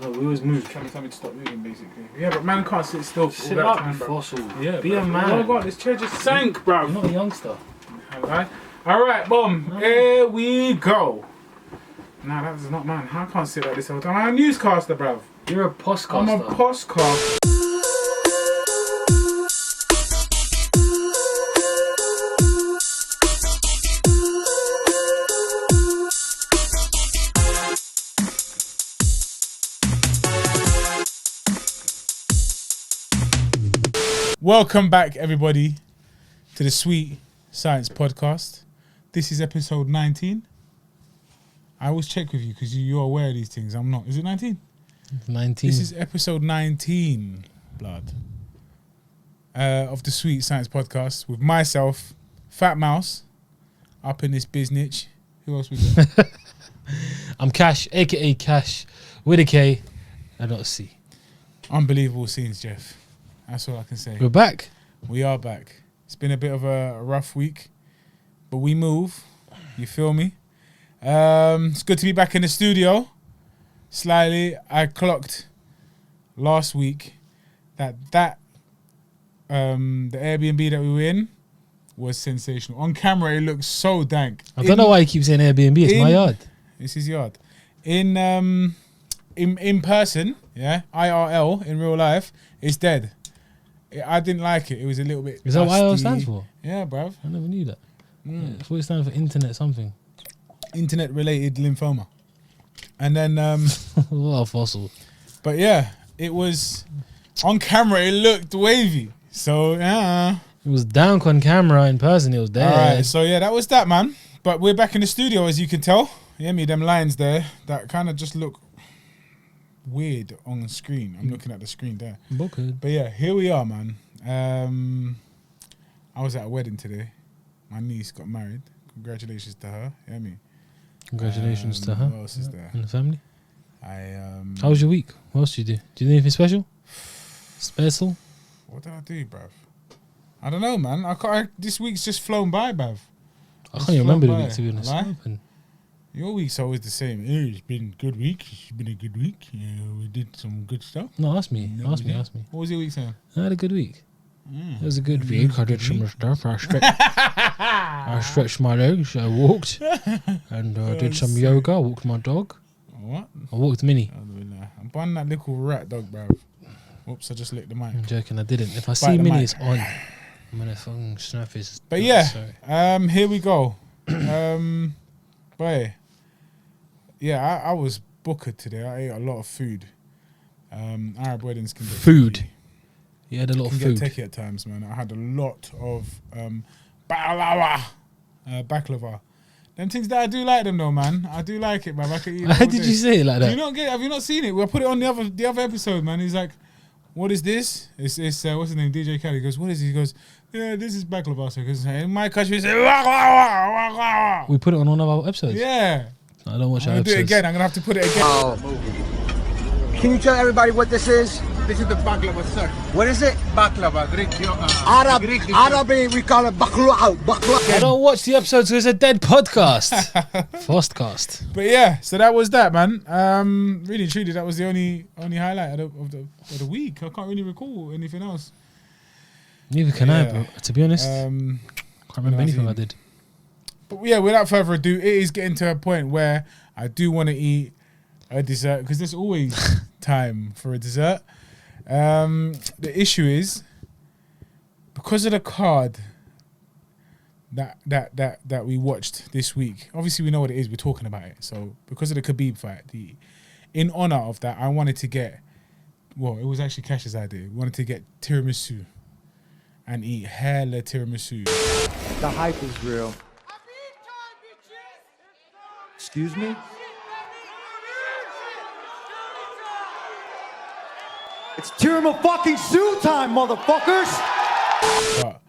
No, we always move. Trying to tell me to stop moving, basically. Yeah, but man can't sit still for Sit all up, that time, you bro. fossil. Yeah, Be a man. Oh god, this chair just sank, bro. You're not a youngster. Alright, boom. Here we go. Nah, that is not man. I can't sit like this all the time. I'm a newscaster, bruv. You're a postcaster. I'm a postcaster. Welcome back, everybody, to the Sweet Science Podcast. This is episode 19. I always check with you because you're aware of these things. I'm not. Is it 19? 19. This is episode 19, blood, of the Sweet Science Podcast with myself, Fat Mouse, up in this biznitch. Who else we got? I'm Kash, a.k.a. Kash, with a K and not a C. Unbelievable scenes, Jeff. That's all I can say. We're back. We are back. It's been a bit of a rough week, but we move. You feel me? It's good to be back in the studio. Slightly, I clocked last week that the Airbnb that we were in was sensational. On camera, it looks so dank. I don't know why you keep saying Airbnb. It's my yard. It's his yard. In person, yeah, IRL, in real life, it's dead. I didn't like it. It was a little bit. Is that what IRL stands for? Yeah, bruv. I never knew that. Yeah, I thought it stands for internet something. Internet related lymphoma. And then What a fossil. but yeah, it was on camera it looked wavy. So yeah. It was down on camera. In person, it was there. Alright, so yeah, that was that, man. But we're back in the studio, as you can tell. Yeah, me, them lines there that kind of just look weird on the screen. I'm looking at the screen there. Bucket. But yeah, here we are, man. I was at a wedding today. My niece got married. Congratulations to her. Yeah, me. Congratulations to her. What else is there? And the family. I How was your week? What else did you do? Did you do anything special? Special? What did I do, bruv? I don't know, man. This week's just flown by, bruv. I can't even remember the week, to be honest. Lie? What happened? Your week's always the same. It's been a good week. It's been a good week. Yeah, we did some good stuff. No, ask me. No, Ask me. What was your week saying? I had a good week. It was a good week. I did some stuff. I stretched my legs. I walked. And did some yoga. I walked my dog. What? I walked Minnie. I'm buying that little rat dog, bruv. Whoops, I just licked the mic. I'm joking. I didn't. If I Bite see the Minnie, mic. it's on. I'm going to fucking snap his... But yeah, Sorry. here we go. But yeah, I was bookered today. I ate a lot of food. Arab weddings can get Food. tricky. You had a lot of Can food. get techie at times, man. I had a lot of baklava. Them things that I do like them though, man. I do like it, man. I could eat it Why all did day. you say it like Do that? you not get? Have you not seen it? We put it on the other episode, man. He's like, "What is this?" It's what's his name? DJ Khaled. He goes, "What is it?" He goes, "Yeah, this is baklava." So he goes, in my country, we say, "Wah." We put it on one of our episodes. Yeah. I don't watch I'm our gonna do it episodes. again. I'm gonna have to put it again. Can you tell everybody what this is? This is the baklava, sir. What is it? Baklava, Greek. Greek dish. Arabi, we call it baklava. I don't watch the episodes because it's a dead podcast. Fostcast. But yeah, so that was that, man. Really, truly, that was the only highlight of the week. I can't really recall anything else. Neither can I, bro. To be honest, can't remember no, anything I I did. But yeah, without further ado, it is getting to a point where I do want to eat a dessert because there's always time for a dessert. The issue is because of the card that we watched this week. Obviously, we know what it is. We're talking about it. So because of the Khabib fight, in honor of that, I wanted to get. Well, it was actually Cash's idea. We wanted to get tiramisu and eat hella tiramisu. The hype is real. Excuse me? It's tiramisu time, motherfuckers! But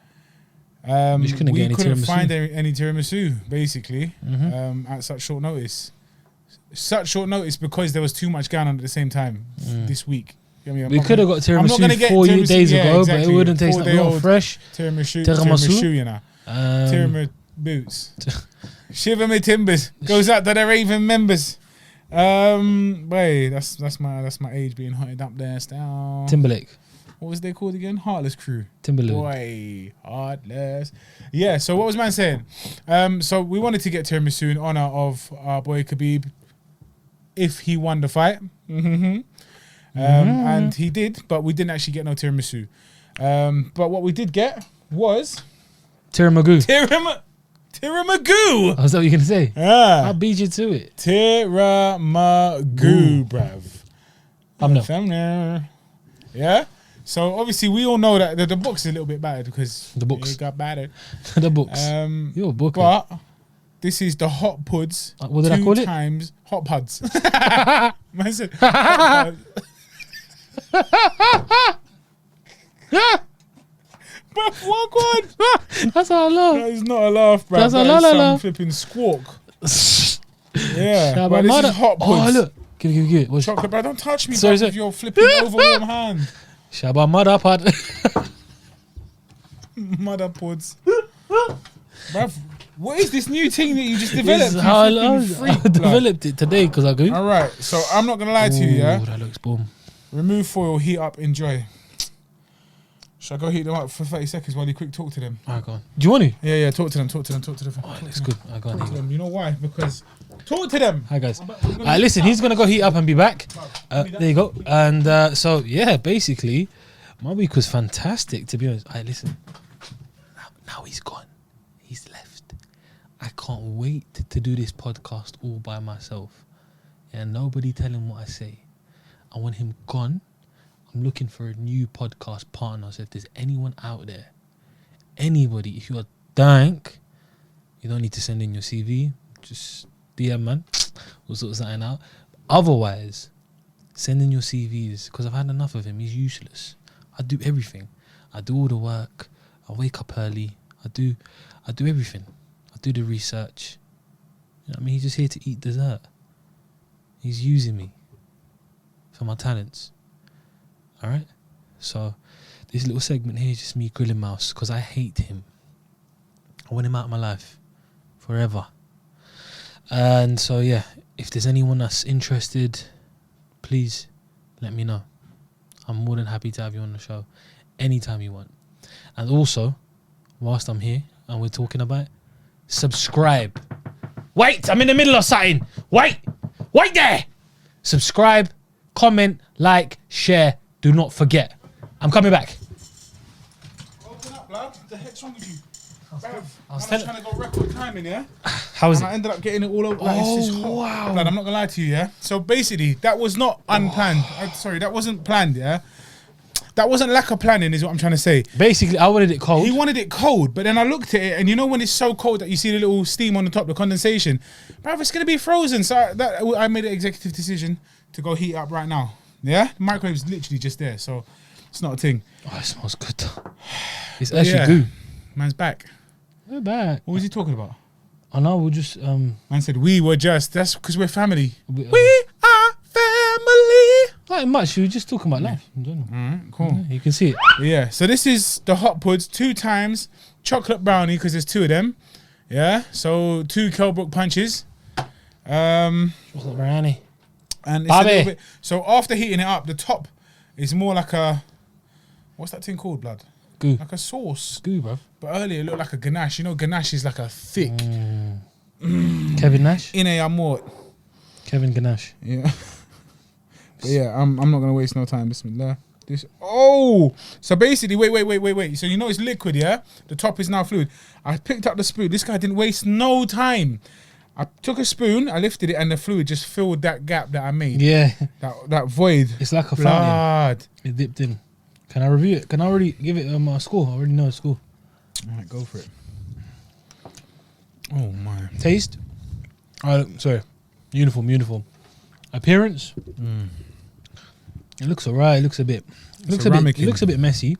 We just couldn't we get any couldn't tiramisu. find any tiramisu, basically, at such short notice. Such short notice because there was too much going on at the same time this week. You know what I mean? We could have got I'm not gonna tiramisu get 4 tiramisu, days yeah, ago, exactly. but it wouldn't taste 4-day like old fresh. Tiramisu, you know. Tiramisu boots. Shiver me timbers. Goes out to the Raven members. Wait, that's my age being hunted up there. Still. Timberlake. What was they called again? Heartless Crew. Timberlake. Boy, Heartless. Yeah. So what was man saying? So we wanted to get tiramisu in honor of our boy Khabib, if he won the fight. And he did, but we didn't actually get no tiramisu. But what we did get was Tiramisu. Tiramisu. Oh, is that what you're gonna say? Yeah. I'll beat you to it. Tiramisu, bruv. I'm no. Thumbnail. Yeah. So obviously we all know that the book's a little bit battered because The books. it got battered. The books. You're a booker. But this is the hot puds. What did I call it? 2 times hot puds. Man said hot puds. But what one? That's how I love. That is not a laugh, bro. That's a That is some laugh. flipping squawk. Yeah. Shabba But this mother. is hot Oh, puds. look. Give it. What's Chocolate, bro. Don't touch me, Sorry, bro, with your flipping overwarm hand. Shabba mother part. Mother puds. Bruv, what is this new thing that you just This developed? is how I You love flipping it. freak, I blood? developed it today because I go. All right, so I'm not gonna lie to you, yeah. That looks boom. Remove foil, heat up, enjoy. Should I go heat them up for 30 seconds while you quick talk to them? Alright, go on. Do you want to? Yeah, talk to them. Talk to them. Oh, it looks good. I go Talk to on. them. You know why? Because talk to them. Hi guys. Listen, he's gonna go heat up and be back. There you go. And so yeah, basically, my week was fantastic. To be honest. Listen. Now he's gone. He's left. I can't wait to do this podcast all by myself. And nobody tell him what I say. I want him gone. I'm looking for a new podcast partner. So if there's anyone out there, anybody, if you're dank, you don't need to send in your CV. Just DM, man. We'll sort something out. Otherwise, send in your CVs because I've had enough of him. He's useless. I do everything. I do all the work. I wake up early. I do everything. I do the research. You know what I mean? He's just here to eat dessert. He's using me for my talents. All right? So this little segment here is just me grilling mouse because I hate him. I want him out of my life forever. And so, yeah, if there's anyone that's interested, please let me know. I'm more than happy to have you on the show anytime you want. And also, whilst I'm here and we're talking about it, subscribe. Wait, I'm in the middle of something. Wait there. Subscribe, comment, like, share. Do not forget. I'm coming back. Open up, blood. What the heck's wrong with you? I was I'm trying to go record timing, yeah? How is And I it? ended up getting it all over. Like, it's just hot. wow. Blood, I'm not gonna lie to you, yeah? So basically, that was not unplanned. Sorry, that wasn't planned, yeah? That wasn't lack of planning, is what I'm trying to say. Basically, I wanted it cold. He wanted it cold, but then I looked at it, and you know when it's so cold that you see the little steam on the top, the condensation? Bruv, it's going to be frozen. So I made an executive decision to go heat up right now. Yeah? The microwave's literally just there, so it's not a thing. Oh, it smells good. It's actually Yeah. good. Man's back. We're back. What was he talking about? I know, we'll just... Man said, we were just, that's because we're family. we are family. not much, we were just talking about life in general. Cool. Yeah, you can see it. Yeah, so this is the hot puds, 2 times chocolate brownie because there's 2 of them. Yeah, so 2 Kelbrook punches. What's up, Rani? And it's a little bit, so after heating it up, the top is more like a, what's that thing called, blood? Goo. Like a sauce. Goo, bro. But earlier it looked like a ganache. You know, ganache is like a thick Kevin Nash? in a mort. Kevin Ganache. Yeah. But yeah, I'm not gonna waste no time. Bismillah. This. Oh, so basically, wait. So you know it's liquid, yeah? The top is now fluid. I picked up the spoon. This guy didn't waste no time. I took a spoon, I lifted it, and the fluid just filled that gap that I made. Yeah. That void. It's like a fountain. Blood. It dipped in. Can I review it? Can I already give it a score? I already know the score. All right, go for it. Oh my. Taste? Sorry. Uniform. Appearance? It looks alright. It looks a bit... Ceramic. It looks a bit messy.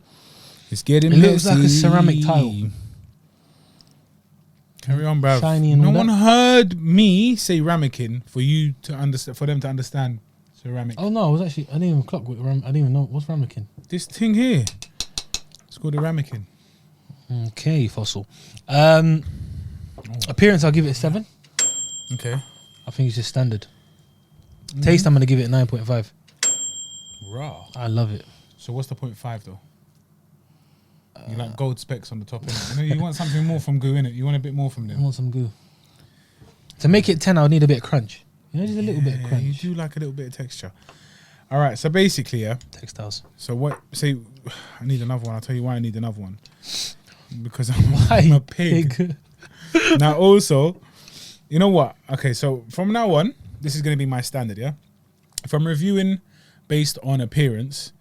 It's getting It messy. looks like a ceramic tile. Carry on, bruv. Shiny and no all one that. heard me say ramekin for you to understand, for them to understand ceramic. Oh no, I was actually... I didn't even clock with I didn't even know. What's ramekin? This thing here, it's called a ramekin. Okay, fossil. Appearance, I'll give it a 7. Okay. I think it's just standard. Taste, I'm gonna give it 9.5. Raw. I love it. So what's the 0.5 though? You like gold specks on the top, innit? You want something more from Goo, innit? You want a bit more from I them. want some goo. To make it 10, I would need a bit of crunch. You know, just a little bit of You crunch. do like a little bit of texture. All right, so basically, yeah. Textiles. So what? Say, I need another one. I'll tell you why I need another one. Because I'm a pig. Now, also, you know what? Okay, so from now on, this is going to be my standard, yeah? If I'm reviewing based on appearance,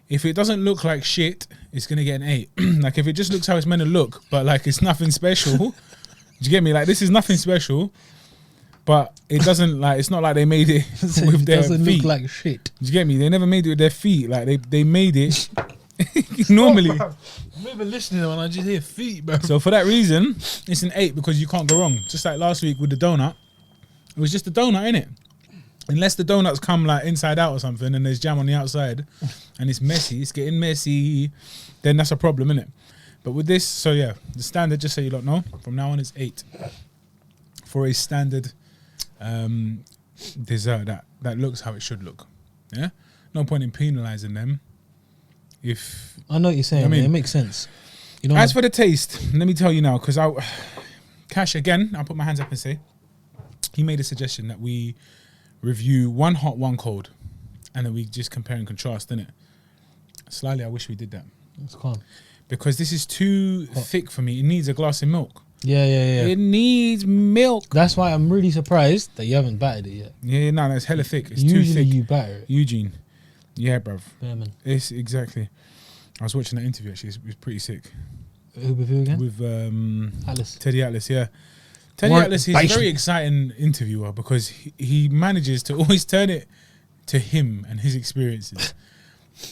if it doesn't look like shit, it's going to get an 8. Like, if it just looks how it's meant to look, but, like, it's nothing special, do you get me? Like, this is nothing special, but it doesn't, like, it's not like they made it with their doesn't feet. look like shit. Do you get me? They never made it with their feet. Like, they made it normally. I'm even listening when I just hear feet, bro. So for that reason, it's an 8 because you can't go wrong. Just like last week with the donut, it was just a donut, innit? Unless the donuts come like inside out or something, and there's jam on the outside, and it's messy, it's getting messy, then that's a problem, innit? But with this, so yeah, the standard, just so you don't know, from now on it's 8 for a standard dessert that looks how it should look. Yeah, no point in penalising them. If I know what you're saying, I mean, it makes sense. You know, as for the taste, let me tell you now, because Kash, again, I'll put my hands up and say, he made a suggestion that we review one hot, one cold, and then we just compare and contrast, innit? Slightly, I wish we did that. it's calm. Because this is too thick for me. It needs a glass of milk. Yeah. It needs milk. That's why I'm really surprised that you haven't battered it yet. Yeah, no, it's hella thick. It's Usually too thick. you batter it. Eugene. Yeah, bruv. Yeah, man. It's exactly. I was watching that interview, actually. It was pretty sick. Who with who again? With Atlas. Teddy Atlas, yeah. Teddy Warren Atlas is a Bison. very exciting interviewer because he manages to always turn it to him and his experiences.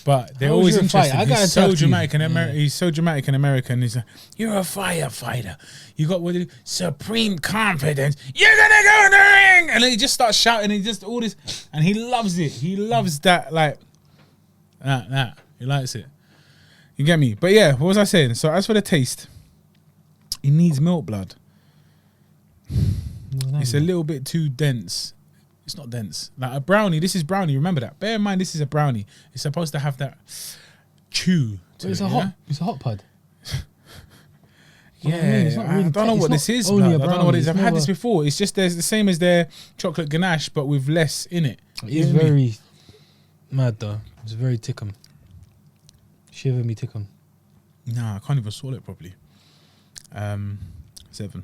But they're How was always your fight? interesting. I gotta He's so talk to you. dramatic and Yeah. He's so dramatic and American. He's like, you're a firefighter. You got what supreme confidence. You're gonna go in the ring, and then he just starts shouting. He just all this, and he loves it. He loves that, like that. He likes it. You get me? But yeah, what was I saying? So as for the taste, it needs milk blood. It's a little bit too dense. It's not dense. Like a brownie, this is brownie. Remember that. Bear in mind, this is a brownie. It's supposed to have that chew to It's it. a Yeah? hot. It's a hot pod. Yeah, I mean, it's not really I don't know it's what not this is. only Blood. a I don't know what it brownie, is. I've it's had more this of a- before. It's just there's the same as their chocolate ganache, but with less in it. It's You know what I mean? very mad though. It's very tickum. Shiver me tickum. Nah, I can't even swallow it properly. 7.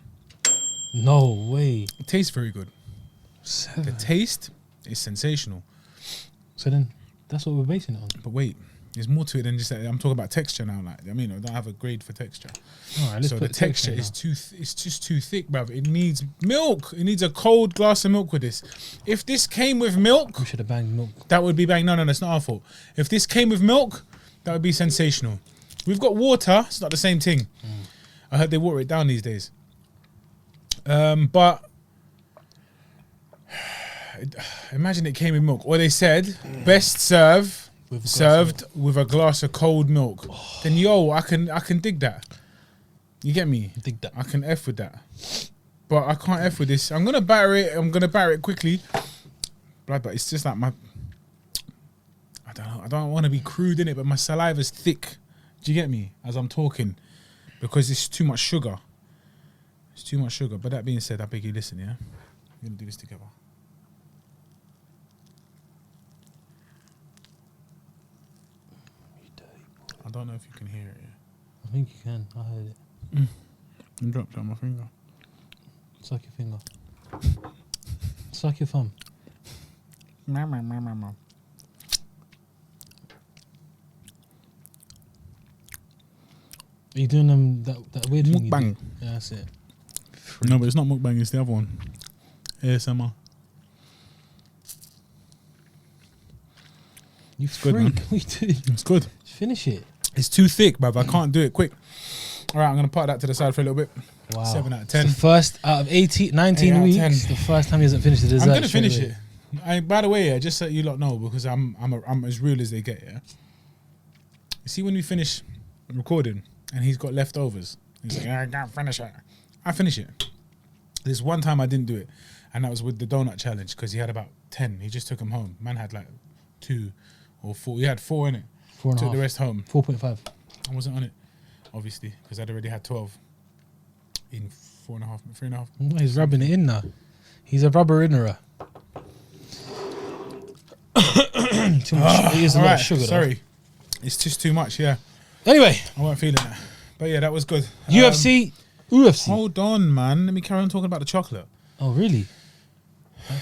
No way. It tastes very good. 7. The taste is sensational. So then, that's what we're basing it on. But wait, there's more to it than just that. I'm talking about texture now. Like, I mean, I don't have a grade for texture. All right, let's So put the texture in is now. it's just too thick, bruv. It needs milk. It needs a cold glass of milk with this. If this came with milk, We should have banged milk. that would be bang. No, that's not our fault. If this came with milk, that would be sensational. We've got water. It's not the same thing. I heard they water it down these days. But imagine it came with milk. Or they said best served with a glass of cold milk. Then yo, I can dig that. You get me? Dig that. I can F with that. But I can't F with this. I'm gonna batter it quickly. But it's just like I don't want to be crude in it, but my saliva's thick. Do you get me? As I'm talking. Because it's too much sugar. It's too much sugar. But that being said, I beg you listen, yeah? We're gonna do this together. I don't know if you can hear it. I think you can. I heard it. I dropped it on my finger. Suck your finger. Suck your thumb. Are you doing that weird thing? you Mukbang. do? Yeah, that's it. No, but it's not mukbang, it's the other one. ASMR. You good, man. freak. What are you doing? It's good. Finish it. It's too thick, bruv. I can't do it quick. All right, I'm going to part that to the side for a little bit. Wow. 7 out of It's 10. the first out of 19 8 out of weeks. 10. The first time he hasn't finished the dessert. I'm going to straight finish away. it. By the way, yeah, just so you lot know, because I'm as real as they get, yeah? You see when we finish recording and he's got leftovers, he's like, I can't finish it. I finish it. There's one time I didn't do it, and that was with the donut challenge, because he had about 10. He just took him home. Man had like 2 or 4. He had 4 in it. 4.5. Took the rest home. 4.5. I wasn't on it, obviously, because I'd already had 12 in 4.5, 3.5. No, he's rubbing it in now. He's a rubber innerer. Too much. It is a lot of sugar. Sorry. It's just too much, yeah. Anyway, I wasn't feeling that. But yeah, that was good. UFC. Hold on, man. Let me carry on talking about the chocolate. Oh, really?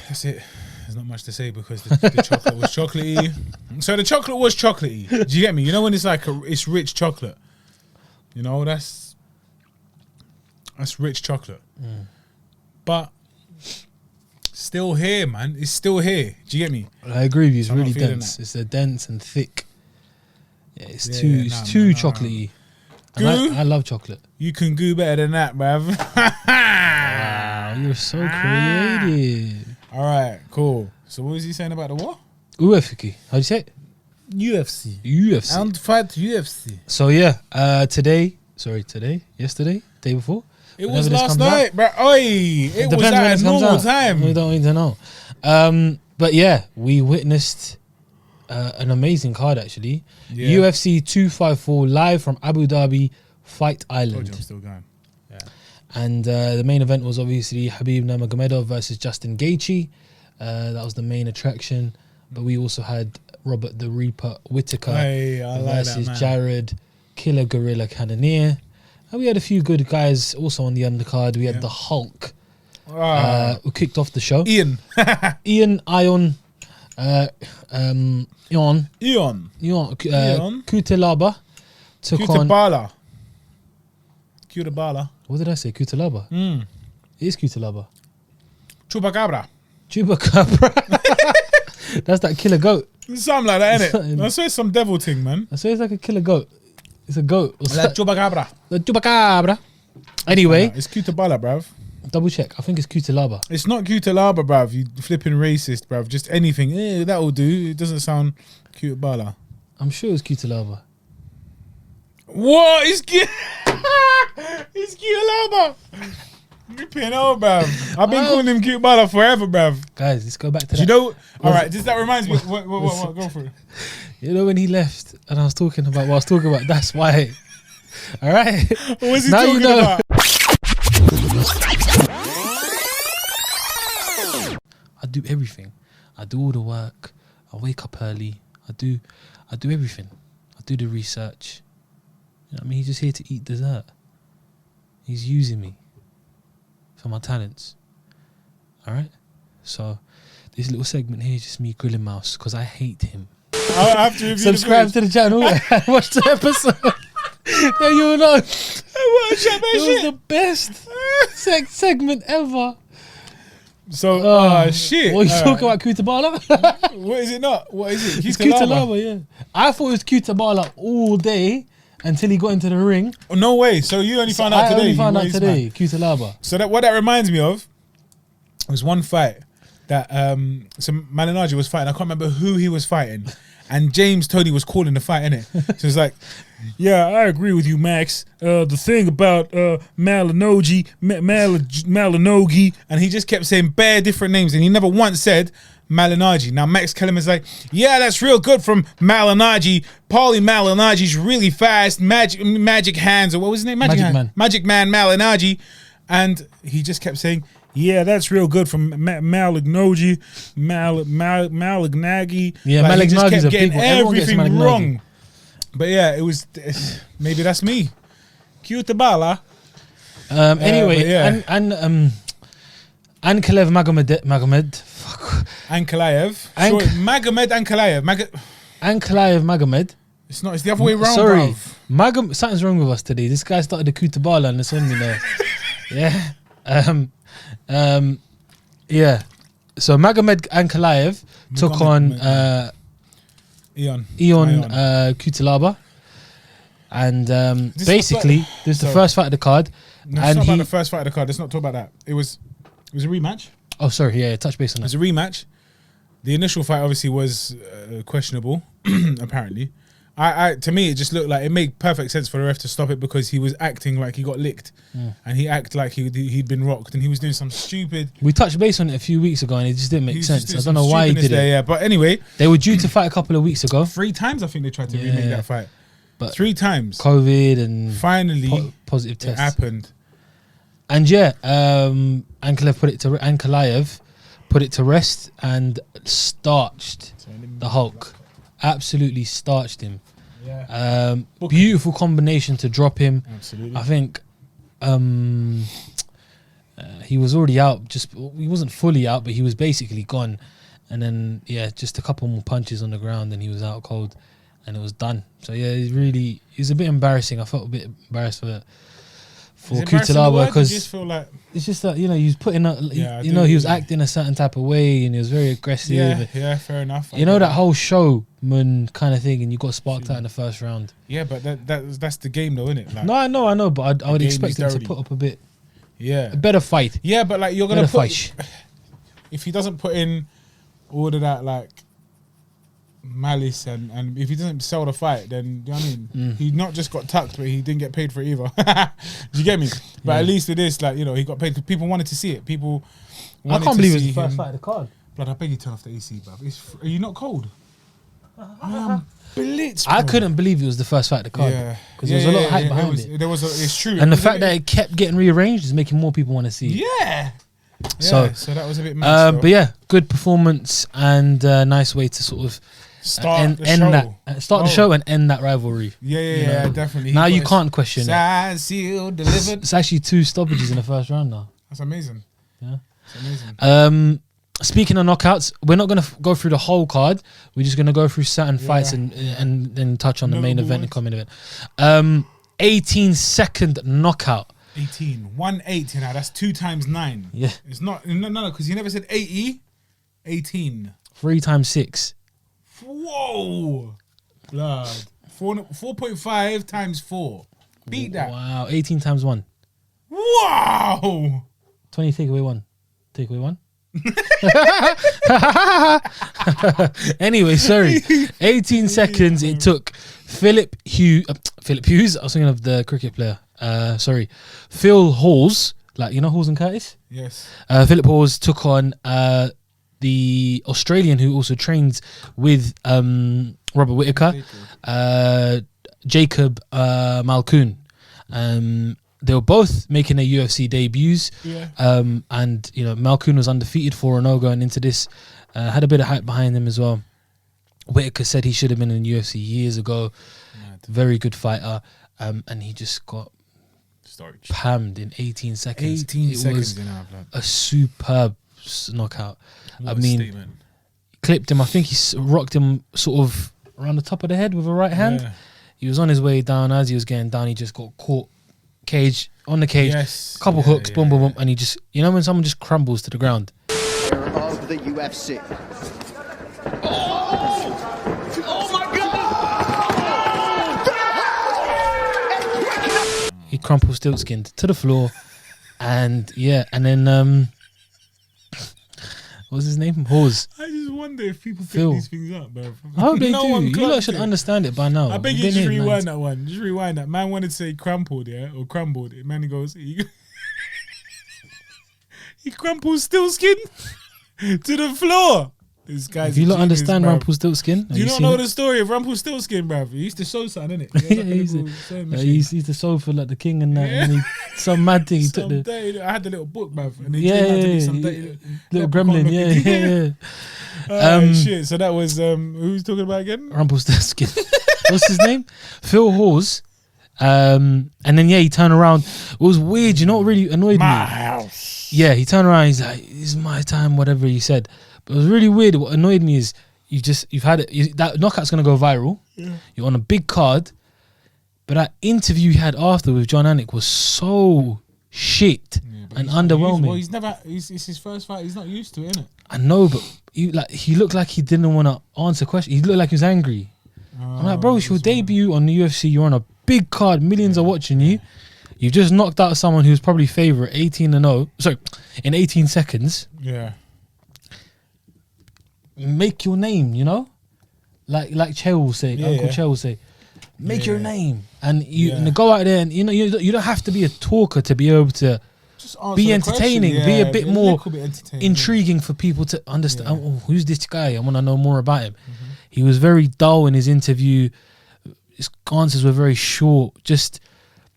That's it. There's not much to say because the chocolate was chocolatey. So the chocolate was chocolatey. Do you get me? You know when it's like it's rich chocolate. You know that's rich chocolate. But still here, man. It's still here. Do you get me? I agree with you. It's I'm not really feeling dense. that. It's dense and thick. Yeah, it's Yeah, too. yeah, It's nah, too nah. chocolatey. Goo? And I love chocolate. You can go better than that, bruv. Wow, you're so creative. All right, cool. So what was he saying about the what? UFC. How'd you say it? UFC. UFC. And fight UFC. So yeah, yesterday, day before. It Whenever was this last comes out. night, bro. Oi, it was Depends when at this a comes normal out. time. We don't need to know. But yeah, we witnessed an amazing card actually. Yeah. UFC 254 live from Abu Dhabi Fight Told you Island. I'm still going. And the main event was obviously Khabib Nurmagomedov versus Justin Gaethje. That was the main attraction. But we also had Robert the Reaper Whitaker Hey, I like that, versus man. Jared Killer Gorilla Cannonier. And we had a few good guys also on the undercard. We had the Hulk who kicked off the show. Ian. Ion Cutelaba took on. Cutabala. Cutabala. What did I say? Cutelaba. It is Cutelaba. Chupacabra. Chupacabra. That's that killer goat. Something like that, Something. innit? I swear it's some devil thing, man. I swear it's like a killer goat. It's a goat. Like Chupacabra. The Chupacabra. Anyway, It's Cutabala, bruv. double check. I think it's Cutelaba. It's not Cutelaba, bruv. You flipping racist, bruv. Just anything. That will do. It doesn't sound Cutabala. I'm sure it's Cutelaba. What? It's Cutelaba. Flipping hell, bruv. I've been calling him Cutabala forever, bruv. Guys, let's go back to Do that. you know? All right, that reminds me. What? Go for it. You know when he left and I was talking about what I was talking about? That's why. All right. What was he Now talking you know. about? I do everything. I do all the work. I wake up early. I do everything. I do the research. You know what I mean? He's just here to eat dessert. He's using me for my talents. All right? So this little segment here is just me grilling mouse because I hate him. I have to review Subscribe to the channel and watch the episode. Then you'll know. It was the best segment ever. So, shit. What are you talking about, Cutabala? What is it not? What is it? It's Cutelaba, yeah. I thought it was Cutabala all day until he got into the ring. Oh, no way. So you only found out I today? only found You out waste today, man. Cutelaba. So what that reminds me of was one fight that so Malignaggi was fighting. I can't remember who he was fighting. And James Toney was calling the fight, innit? So it's like, yeah, I agree with you, Max. The thing about Malignaggi, and he just kept saying bare different names, and he never once said Malignaggi. Now Max Kellerman is like, yeah, that's real good from Malignaggi. Paulie Malignaggi's really fast, magic hands, or what was his name? Magic Man. Magic Man Malignaggi. And he just kept saying, yeah, that's real good from Malignaggi. Malignaggi. Yeah, Like, he just Malignaggi's kept a big getting one. Everyone gets everything Malignaggi. wrong. But yeah, maybe that's me. Cutabala. Anyway, but yeah. Ankalaev Magomed. Fuck. Ankalaev. Magomed Ankalaev. Ankalaev Magomed. It's not. It's the other way around, Sorry. bruv. Something's wrong with us today. This guy started the Cutabala and it's on me now. Yeah. Yeah. So Magomed Ankalaev took on Ion Cutelaba. And basically, this is the first fight of the card. No, and it's not about the first fight of the card. Let's not talk about that. It was a rematch. Oh, sorry. Yeah, touch base on It was that. a rematch. The initial fight obviously was questionable, apparently. To me, it just looked like it made perfect sense for the ref to stop it because he was acting like he got licked, and he acted like he'd been rocked, and he was doing some stupid. We touched base on it a few weeks ago, and it just didn't make sense. I don't know why he did it. Yeah, but anyway, they were due to fight a couple of weeks ago. 3 times, I think they tried to remake that fight. But 3 times, COVID and finally positive tests happened. And Ankalaev put it to rest and starched the Hulk. Absolutely starched him. Yeah. Beautiful combination to drop him. Absolutely. I think he was already out. He wasn't fully out, but he was basically gone. And then just a couple more punches on the ground, and he was out cold, and it was done. So it was a bit embarrassing. I felt a bit embarrassed for Cutelaba because it's just that he was putting up. He was acting a certain type of way, and he was very aggressive. Yeah, fair enough. That whole showman kind of thing, and you got sparked out in the first round. Yeah, but that's the game, though, isn't it? Like, no, I know, but I would expect him to put up a better fight. Yeah, but like you're gonna put if he doesn't put in all of that like malice and if he doesn't sell the fight, then you know what I mean. He not just got tucked, but he didn't get paid for it either. Do you get me? But at least with this, like he got paid because people wanted to see it. People, I can't believe it's the first fight of the card. Blood, I beg you turn off the AC, bruv. Are you not cold? I'm blitzed. I couldn't believe it was the first fight of the card because there was a lot of hype behind it. It's true. And the fact that it kept getting rearranged is making more people want to see it. Yeah. So that was a bit mad. But good performance and nice way to sort of start the show and end that rivalry. Yeah, definitely. Now you can't question it. Signed, sealed, delivered. It's actually 2 stoppages in the first round now. That's amazing. Yeah, it's amazing. Speaking of knockouts, we're not going to go through the whole card. We're just going to go through certain fights and then touch on the main event and common event. 18-second knockout. 180 now. That's 2 times 9. Yeah, it's not no because you never said 80. 18. 3 times 6. Whoa, blood. 4.5 times 4. Beat that. Wow, 18 times 1. Wow. 20. Take away 1. Take away 1. Anyway, sorry. 18 seconds it took Philip Hughes. I was thinking of the cricket player. Phil Hawes. Like, Hawes and Curtis? Yes. Philip Hawes took on the Australian who also trains with Robert Whitaker, Jacob Malkoun. They were both making their UFC debuts. Yeah. And, Malkoun was undefeated 4-0 going into this. Had a bit of hype behind him as well. Whitaker said he should have been in UFC years ago. Mad. Very good fighter. And he just got pammed in 18 seconds. 18 seconds. Was a superb knockout. Clipped him. I think he rocked him sort of around the top of the head with a right hand. Yeah. He was on his way down. As he was getting down, he just got caught on the cage. Yes. Couple hooks, boom, boom, and he just, when someone just crumbles to the ground. Of the UFC. Oh my God! He crumpled, still skinned to the floor, and then what was his name? Hawes. I just wonder if people pick these things up, bro. I hope they do. You lot should understand it by now. I beg you just rewind that one. Just rewind that. Man wanted to say crumpled, or crumbled. Man, he goes, he crumples still skin to the floor. This guy's if you don't understand Rumpelstiltskin, do you not know the story of Rumpelstiltskin, bruv? He used to show something, innit? He used to sew for like the king and that. And some mad thing. I had the little book, bruv. And little gremlin. Shit. So that was who's talking about again? Rumpelstiltskin. What's his name? Phil Hawes. And then he turned around. It was weird. You know what really annoyed me? My house. Yeah, he turned around. He's like, "It's my time." Whatever he said. But it was really weird. What annoyed me is you've had it. That knockout's gonna go viral. Yeah. You're on a big card, but that interview you had after with John Anik was so shit and underwhelming. It's his first fight. He's not used to it, innit? I know, but he looked like he didn't want to answer questions. He looked like he was angry. I'm like, bro, it's your debut on the UFC. You're on a big card. Millions are watching you. You've just knocked out someone who's probably favourite 18-0. Sorry, in 18 seconds. Yeah. Make your name, like Che will say, Yeah, Uncle yeah. Che will say, make your Yeah. name, and you Yeah. and go out there, and you don't have to be a talker to be able to Just answer be the entertaining, question. be a Yeah, bit more little bit entertaining. intriguing for people to understand. Yeah. Oh, who's this guy? I want to know more about him. He was very dull in his interview. His answers were very short. Just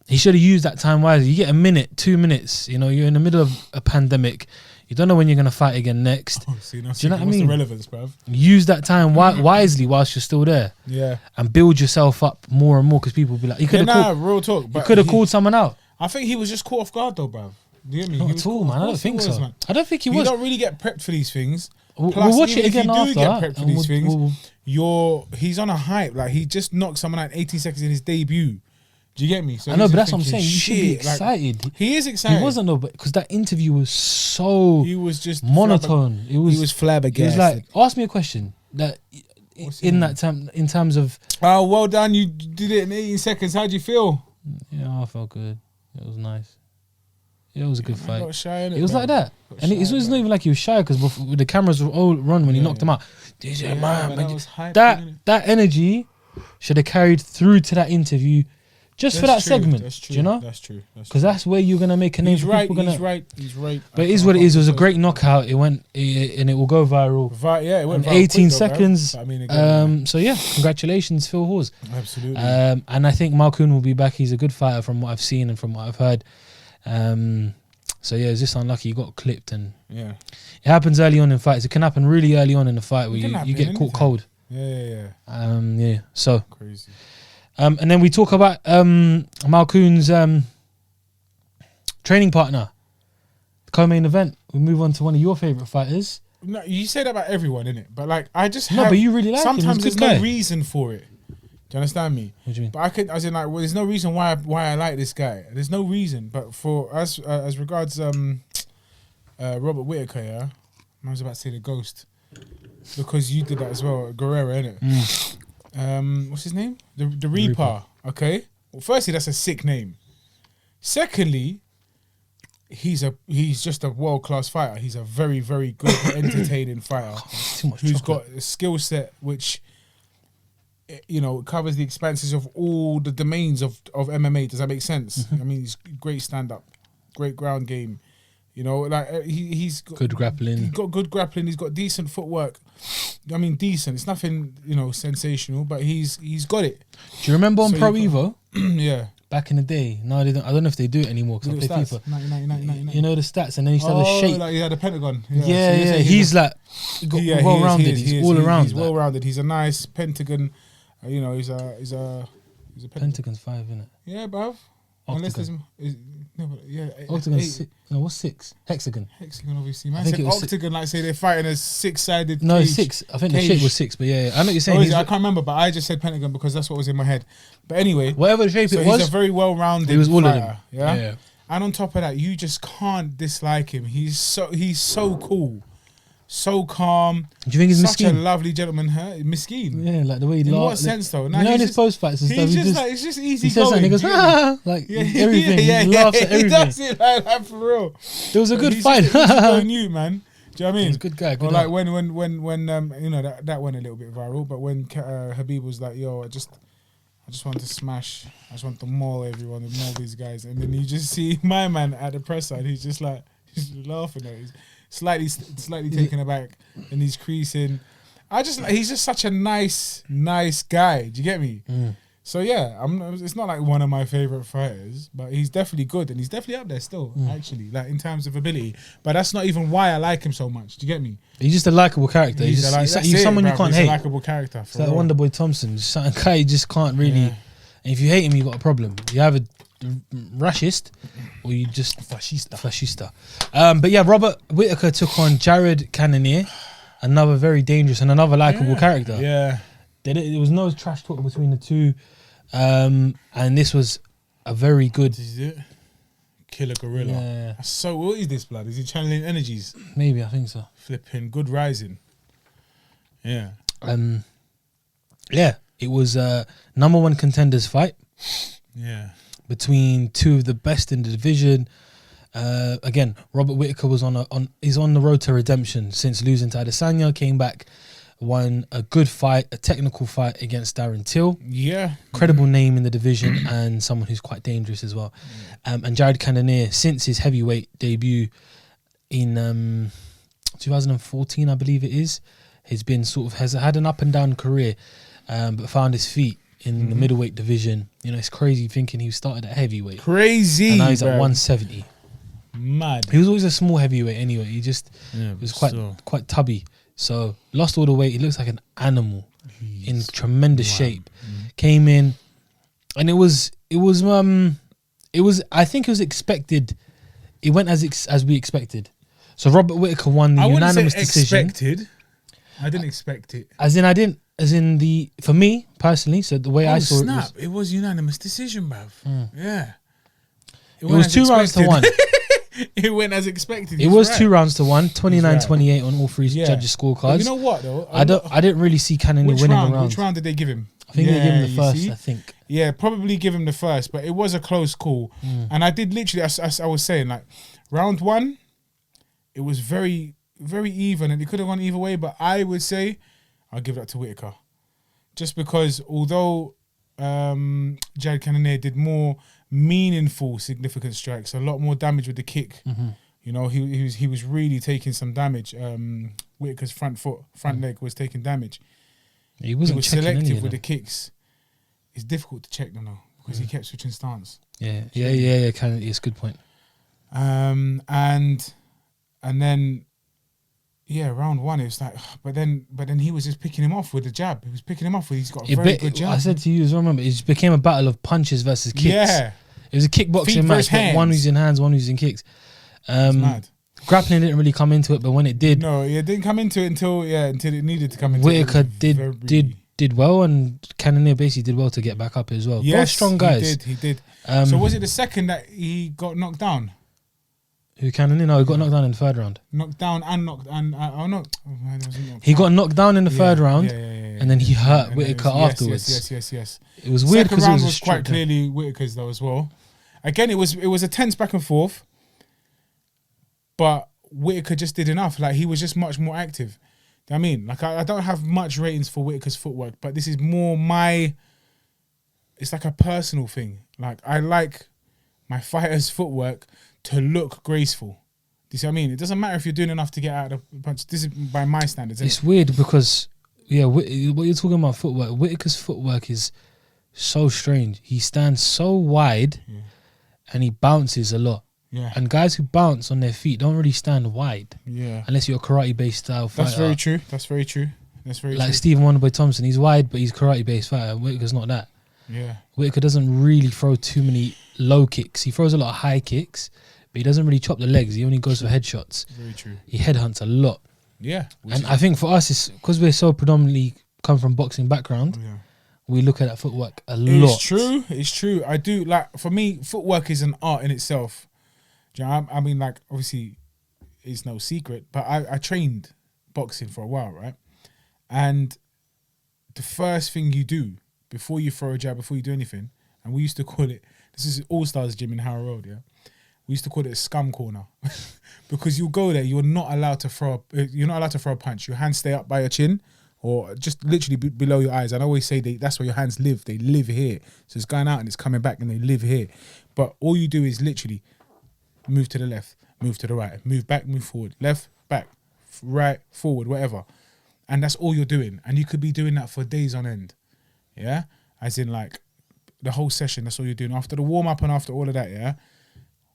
he should have used that time wisely. You get a minute, 2 minutes. You're in the middle of a pandemic. You don't know when you're going to fight again next. Oh, see, now, Do you know what I what's mean? the relevance, bruv? Use that time wisely whilst you're still there, Yeah. and build yourself up more and more. Because people will be like, you could Yeah, have real talk. you But could have he- called someone out. I think he was just caught off guard though, bruv. Do you hear me? Not He was at all, caught- man. of I don't course think he so. was, man. I don't think he You was. don't really get prepped for these things. We'll Plus, watch even it again if you after. do get prepped for and these things, we'll- he's on a hype. Like he just knocked someone out in 18 seconds in his debut. Do you get me? So I know, he's but just that's what I'm thinking, saying. You should be shit, like, excited. he is excited. He wasn't though, but because that interview was so He was just monotone. It was. He was It flabbergasted. was like, ask me a question that What's in it that time, in terms of, oh, well done. You did it in 18 seconds. How'd you feel? I felt good. It was nice. It was a good I fight. got shy in It was bro. like that, Got and it shy, was bro. not even like he was shy because the cameras were all run when he Yeah, knocked him yeah. out. DJ Yeah, man, man, but that was hype, that innit? that energy should have carried through to that interview, just for that That's true, segment. That's true. Do you know? That's true. Because that's where you're gonna make a name He's for right. people. He's right. He's right. But it is what it is. It was a great knockout. It went and it will go viral. Yeah, it went In viral 18 quick though, bro. seconds. But I mean, again, So yeah, congratulations, Phil Hawes. absolutely. And I think Malkoun will be back. He's a good fighter from what I've seen and from what I've heard. So yeah, it's just unlucky. He got clipped, and yeah. it happens early on in fights. It can happen really early on in the fight where It can you happen get in caught anything. cold. Yeah. Yeah. So Crazy. and then we talk about Malkoun's training partner, the co-main event. We move on to one of your favorite fighters. No, you say that about everyone, innit? But like, I just No, have, but you really like him. He's a sometimes good there's guy. no reason for it. Do you understand me? What do you mean? But I could, as in like, well, there's no reason why I like this guy. There's no reason. But for as regards Robert Whitaker, yeah, I was about to say the Ghost because you did that as well, Guerrero, innit? What's his name? The Reaper. Okay. Well, firstly, that's a sick name. Secondly, he's just a world-class fighter. He's a very, very good, entertaining fighter Too much who's chocolate. got a skill set which, you know, covers the expanses of all the domains of MMA. Does that make sense? I mean, he's great stand-up, great ground game. You know, like he's got Good grappling. He's got good grappling. He's got decent footwork. I mean, decent. It's nothing, you know, sensational, but he's got it. Do you remember on So Pro you Evo Yeah. back in the day? No, they don't. I don't know if they do it anymore because I Little play stats. FIFA. 99. You know the stats, and then he used to have the shape. Like, yeah, the Pentagon. Yeah, So you're saying He's like well rounded. He's all around. He's well rounded. He's a nice Pentagon. You know, he's a Pentagon. Pentagon's 5, isn't it? Yeah, bruv. Unless there's no, but yeah. Octagon. eight. No, what's 6? Hexagon. Hexagon, obviously. Man think said it was octagon, like say they're fighting a 6-sided. No, cage. 6. I think the Cage. shape was 6, but yeah. I know what you're saying. Oh, is it? He's- I can't remember, but I just said Pentagon because that's what was in my head. But anyway, whatever the shape so it he's was, a very well-rounded it was all of fighter, them. Yeah? Yeah. And on top of that, you just can't dislike him. He's so cool, so calm. Do you think he's such a Miskeen? lovely gentleman? Huh? Miskeen. Yeah, like the way he In laughs. what sense though? You Nah, know, in he's his just- post fights and stuff, He's he just just like, it's just easy he says going. that and he goes, do you get me? ah, like everything. He laughs at He everything. does it like that for real. It was a good He's fight. just going you, man. Do you know what I mean? He's a good guy. Or Good like luck. when you know that went a little bit viral, but when Khabib was like, "Yo, I just want to smash. I just want to maul everyone and maul these guys," and then you just see my man at the presser, and he's just like he's laughing at it. He's slightly taken aback, and he's creasing. He's just such a nice guy. Do you get me? So yeah, it's not like one of my favorite fighters, but he's definitely good, and he's definitely up there still, actually, like in terms of ability. But that's not even why I like him so much. Do you get me? He's just a likable character. He's someone you can't He's hate. a likable character. It's like Wonderboy Thompson. Just some guy you just can't really. Yeah. And if you hate him, you got a problem. You have a racist, or you just fascista. But yeah, Robert Whitaker took on Jared Cannonier, another very dangerous and another likable character. Yeah. There was no trash talk between the two, and this was a very good. This is it. Killer gorilla. Yeah. So what is this, blood? Is he channeling energies? Maybe, I think so. Flipping good rising. Yeah. Yeah, it was a number 1 contenders fight Yeah. between two of the best in the division. Again, Robert Whitaker was he's on the road to redemption since losing to Adesanya. Came back won a good fight, a technical fight against Darren Till. Yeah. Credible name in the division and someone who's quite dangerous as well. And Jared Cannonier, since his heavyweight debut in 2014, I believe it is, has had an up and down career, but found his feet in the middleweight division. You know, it's crazy thinking he started at heavyweight. Crazy. And now he's at 170. Mad. He was always a small heavyweight anyway. He just was but quite tubby. So lost all the weight. He looks like an animal in tremendous shape. Came in, and it was. I think it was expected. It went as we expected. So Robert Whitaker won the unanimous decision. Expected. I didn't expect it. For me personally. So the way I saw it was unanimous decision, bruv. Yeah. It was 2 rounds to 1. It went as expected. It was 2 rounds to 1, 29-28 on all three judges' scorecards. But you know what though? I didn't really see Cannonier winning the round. Which round did they give him? I think they gave him the first. I think. Yeah, probably give him the first, but it was a close call. And I did literally, as I was saying, like round 1, it was very, very even, and it could have gone either way. But I would say I'll give that to Whitaker, just because although Jared Cannonier did more meaningful, significant strikes, a lot more damage with the kick. You know, he was really taking some damage. Whitaker's front leg was taking damage. He was selective with the kicks. It's difficult to check them though because he kept switching stance. Yeah. Cannonier, it's a good point. And then round 1 it was like, but then he was just picking him off with the jab. He was picking him off with he's got a very good jab. I said to you as well, remember, it just became a battle of punches versus kicks. Yeah. It was a kickboxing match, but one using hands, one using kicks. Mad. Grappling didn't really come into it, but when it did, no, it didn't come into it until it needed to come into Whitaker it. did well, and Cannonier basically did well to get back up as well. Yes, both strong guys. He did. So was it the second that he got knocked down? Who Cannonier? No, he got knocked down in the third round. Knocked down and knocked He got knocked down in the third round, and then he hurt Whitaker afterwards. Yes. It was weird because second it round was was quite clearly Whitaker's though as well. Again, it was a tense back and forth, but Whitaker just did enough. Like he was just much more active. Do you know what I mean? Like I don't have much ratings for Whitaker's footwork, but this is more it's like a personal thing. Like I like my fighter's footwork to look graceful. Do you see what I mean? It doesn't matter if you're doing enough to get out of the punch. This is by my standards. It's weird because what you're talking about footwork. Whitaker's footwork is so strange. He stands so wide, and he bounces a lot. Yeah. And guys who bounce on their feet don't really stand wide. Yeah. Unless you're a karate-based style fighter. That's very true. Like Stephen Wonderboy Thompson, he's wide, but he's karate-based fighter. Whitaker's not that. Yeah. Whitaker doesn't really throw too many low kicks. He throws a lot of high kicks, but he doesn't really chop the legs. He only goes for headshots. Very true. He headhunts a lot. Yeah. And I think for us, it's because we're so predominantly come from boxing background, we look at that footwork a lot. It's true. I do, like, for me, footwork is an art in itself. Do you know, I mean, like, obviously, it's no secret, but I trained boxing for a while, right? And the first thing you do before you throw a jab, before you do anything, and we used to call it, this is All Stars Gym in Harrow Road, yeah? We used to call it a scum corner because you go there, you're not allowed to throw a punch. Your hands stay up by your chin or just literally below your eyes. And I always say that's where your hands live. They live here. So it's going out and it's coming back and they live here. But all you do is literally move to the left, move to the right, move back, move forward, left, back, right, forward, whatever. And that's all you're doing. And you could be doing that for days on end. Yeah? As in like the whole session, that's all you're doing. After the warm up and after all of that, yeah?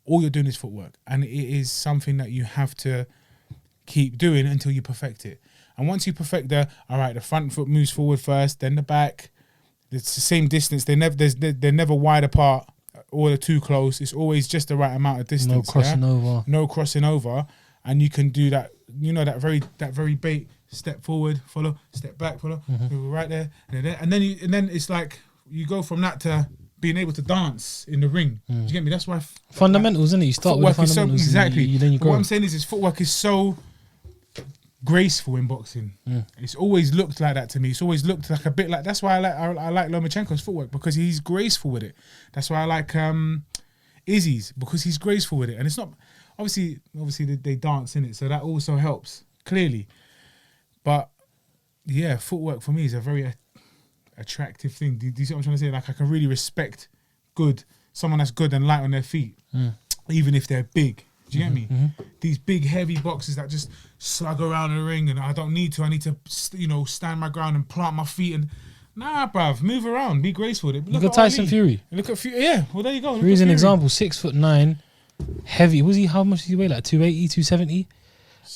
All you're doing is footwork. And it is something that you have to keep doing until you perfect it. And once you perfect the front foot moves forward first, then the back. It's the same distance. They're never wide apart or they're too close. It's always just the right amount of distance. No crossing over. No crossing over. And you can do that, that very bait, step forward, follow, step back, follow, right there. And then it's like you go from that to being able to dance in the ring. Do you get me? That's why fundamentals, isn't it? You start with the fundamentals. Exactly. Then you grow. What I'm saying is footwork is so graceful in boxing. It's always looked like that to me. It's always looked like a bit like. That's why I like Lomachenko's footwork, because he's graceful with it. That's why I like Izzy's, because he's graceful with it. And it's not obviously they dance in it, so that also helps clearly. But yeah, footwork for me is a very attractive thing. Do you see what I'm trying to say? Like, I can really respect someone that's good and light on their feet, even if they're big. Do you get me? These big, heavy boxers that just slug around the ring, and I don't need to. I need to, stand my ground and plant my feet. And nah, bruv, move around, be graceful. Look at Tyson Fury. Look at Fury. Yeah, well, there you go. Fury's an example. 6'9", heavy. How much does he weigh? Like 280, 270,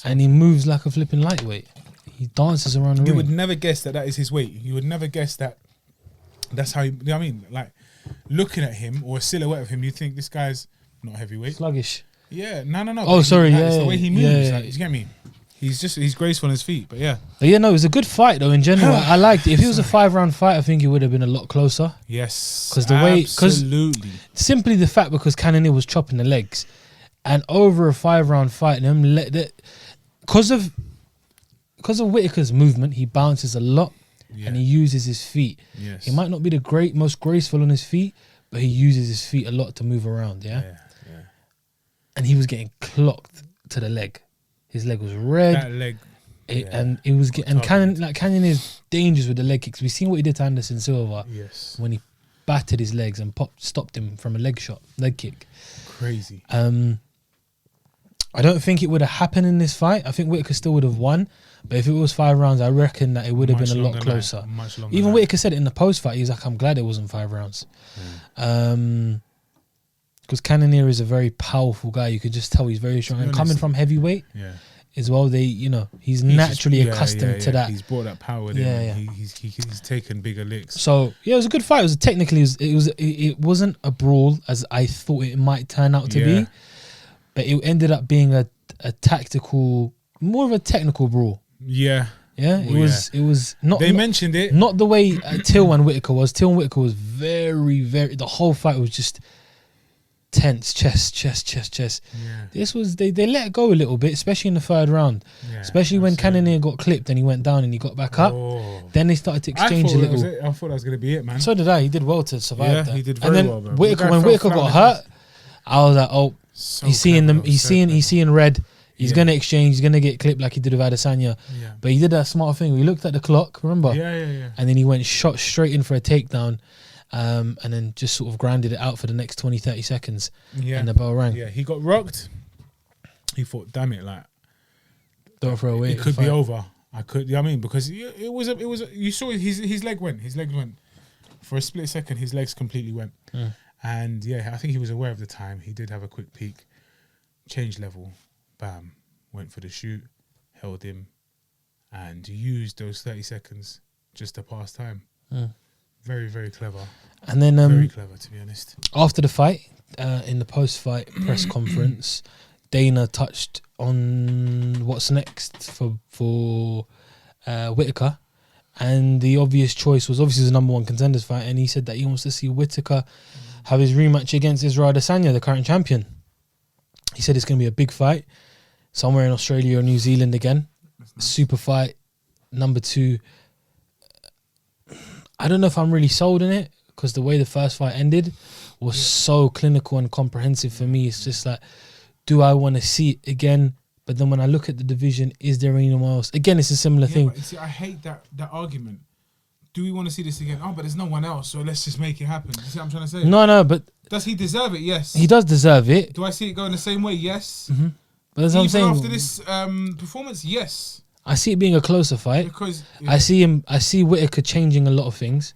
and he moves like a flipping lightweight. He dances around the ring. You would never guess that is his weight. You would never guess that. That's how. You know what I mean, like looking at him or a silhouette of him, you think this guy's not heavyweight. Sluggish. Yeah, no. Oh, sorry, It's the way he moves. Yeah. Like, you get me? He's graceful on his feet, but yeah. But yeah, no, it was a good fight though. In general, I liked it. If it was a 5-round fight, I think it would have been a lot closer. Yes, absolutely. Simply the fact because Cannonier was chopping the legs, and over a 5-round fight, because of Whitaker's movement, he bounces a lot and he uses his feet. Yes, he might not be the most graceful on his feet, but he uses his feet a lot to move around. Yeah. And he was getting clocked to the leg. His leg was red. That leg. And it was Cannon is dangerous with the leg kicks. We've seen what he did to Anderson Silva. Yes. When he battered his legs and stopped him from a leg kick. Crazy. I don't think it would have happened in this fight. I think Whitaker still would have won. But if it was 5 rounds, I reckon that it would have been a lot closer. Much longer. Even Whitaker said it in the post fight. He's like, I'm glad it wasn't 5 rounds. Because Cannonier is a very powerful guy. You could just tell he's very strong. And coming from heavyweight as well, he's naturally accustomed to that. He's brought that power with him. Yeah. He's taken bigger licks. So yeah, it was a good fight. It wasn't a brawl as I thought it might turn out to be, but it ended up being a tactical, more of a technical brawl. Yeah. Yeah, it was not. They mentioned it, not the way Till and Whitaker was. Till and Whitaker was very, very. The whole fight was just tense, chest. Yeah. This was they let it go a little bit, especially in the 3rd round. Yeah, especially when Cannonier got clipped and he went down and he got back up. Then they started to exchange a little. I thought that was going to be it, man. So did I. He did well to survive that. He did very well. Bro. When Whitaker got hurt, I was like, he's seeing red. He's going to exchange. He's going to get clipped like he did with Adesanya. Yeah. But he did that smart thing. We looked at the clock, remember? Yeah. And then he went shot straight in for a takedown. And then just sort of grinded it out for the next 20, 30 seconds. Yeah. And the bell rang. Yeah, he got rocked. He thought, damn it, like, don't throw away. It could be over. You know what I mean? Because it was you saw his leg went. For a split second, his legs completely went. And yeah, I think he was aware of the time. He did have a quick peek. Change level. Bam. Went for the shoot. Held him. And used those 30 seconds just to pass time. Very, very clever. And then very clever, to be honest. After the fight, in the post-fight press conference, Dana touched on what's next for Whitaker, and the obvious choice was obviously the number 1 contenders fight, and he said that he wants to see Whitaker have his rematch against Israel Adesanya, the current champion. He said it's going to be a big fight, somewhere in Australia or New Zealand again. Nice. Super fight, number 2. I don't know if I'm really sold in it because the way the first fight ended was so clinical and comprehensive for me. It's just like, do I want to see it again? But then when I look at the division, is there anyone else? Again, it's a similar thing. But see, I hate that argument. Do we want to see this again? Oh, but there's no one else, so let's just make it happen. You see what I'm trying to say? No, but... Does he deserve it? Yes. He does deserve it. Do I see it going the same way? Yes. Mm-hmm. But that's what I'm saying. After this performance, yes. I see it being a closer fight. Because I see Whitaker changing a lot of things.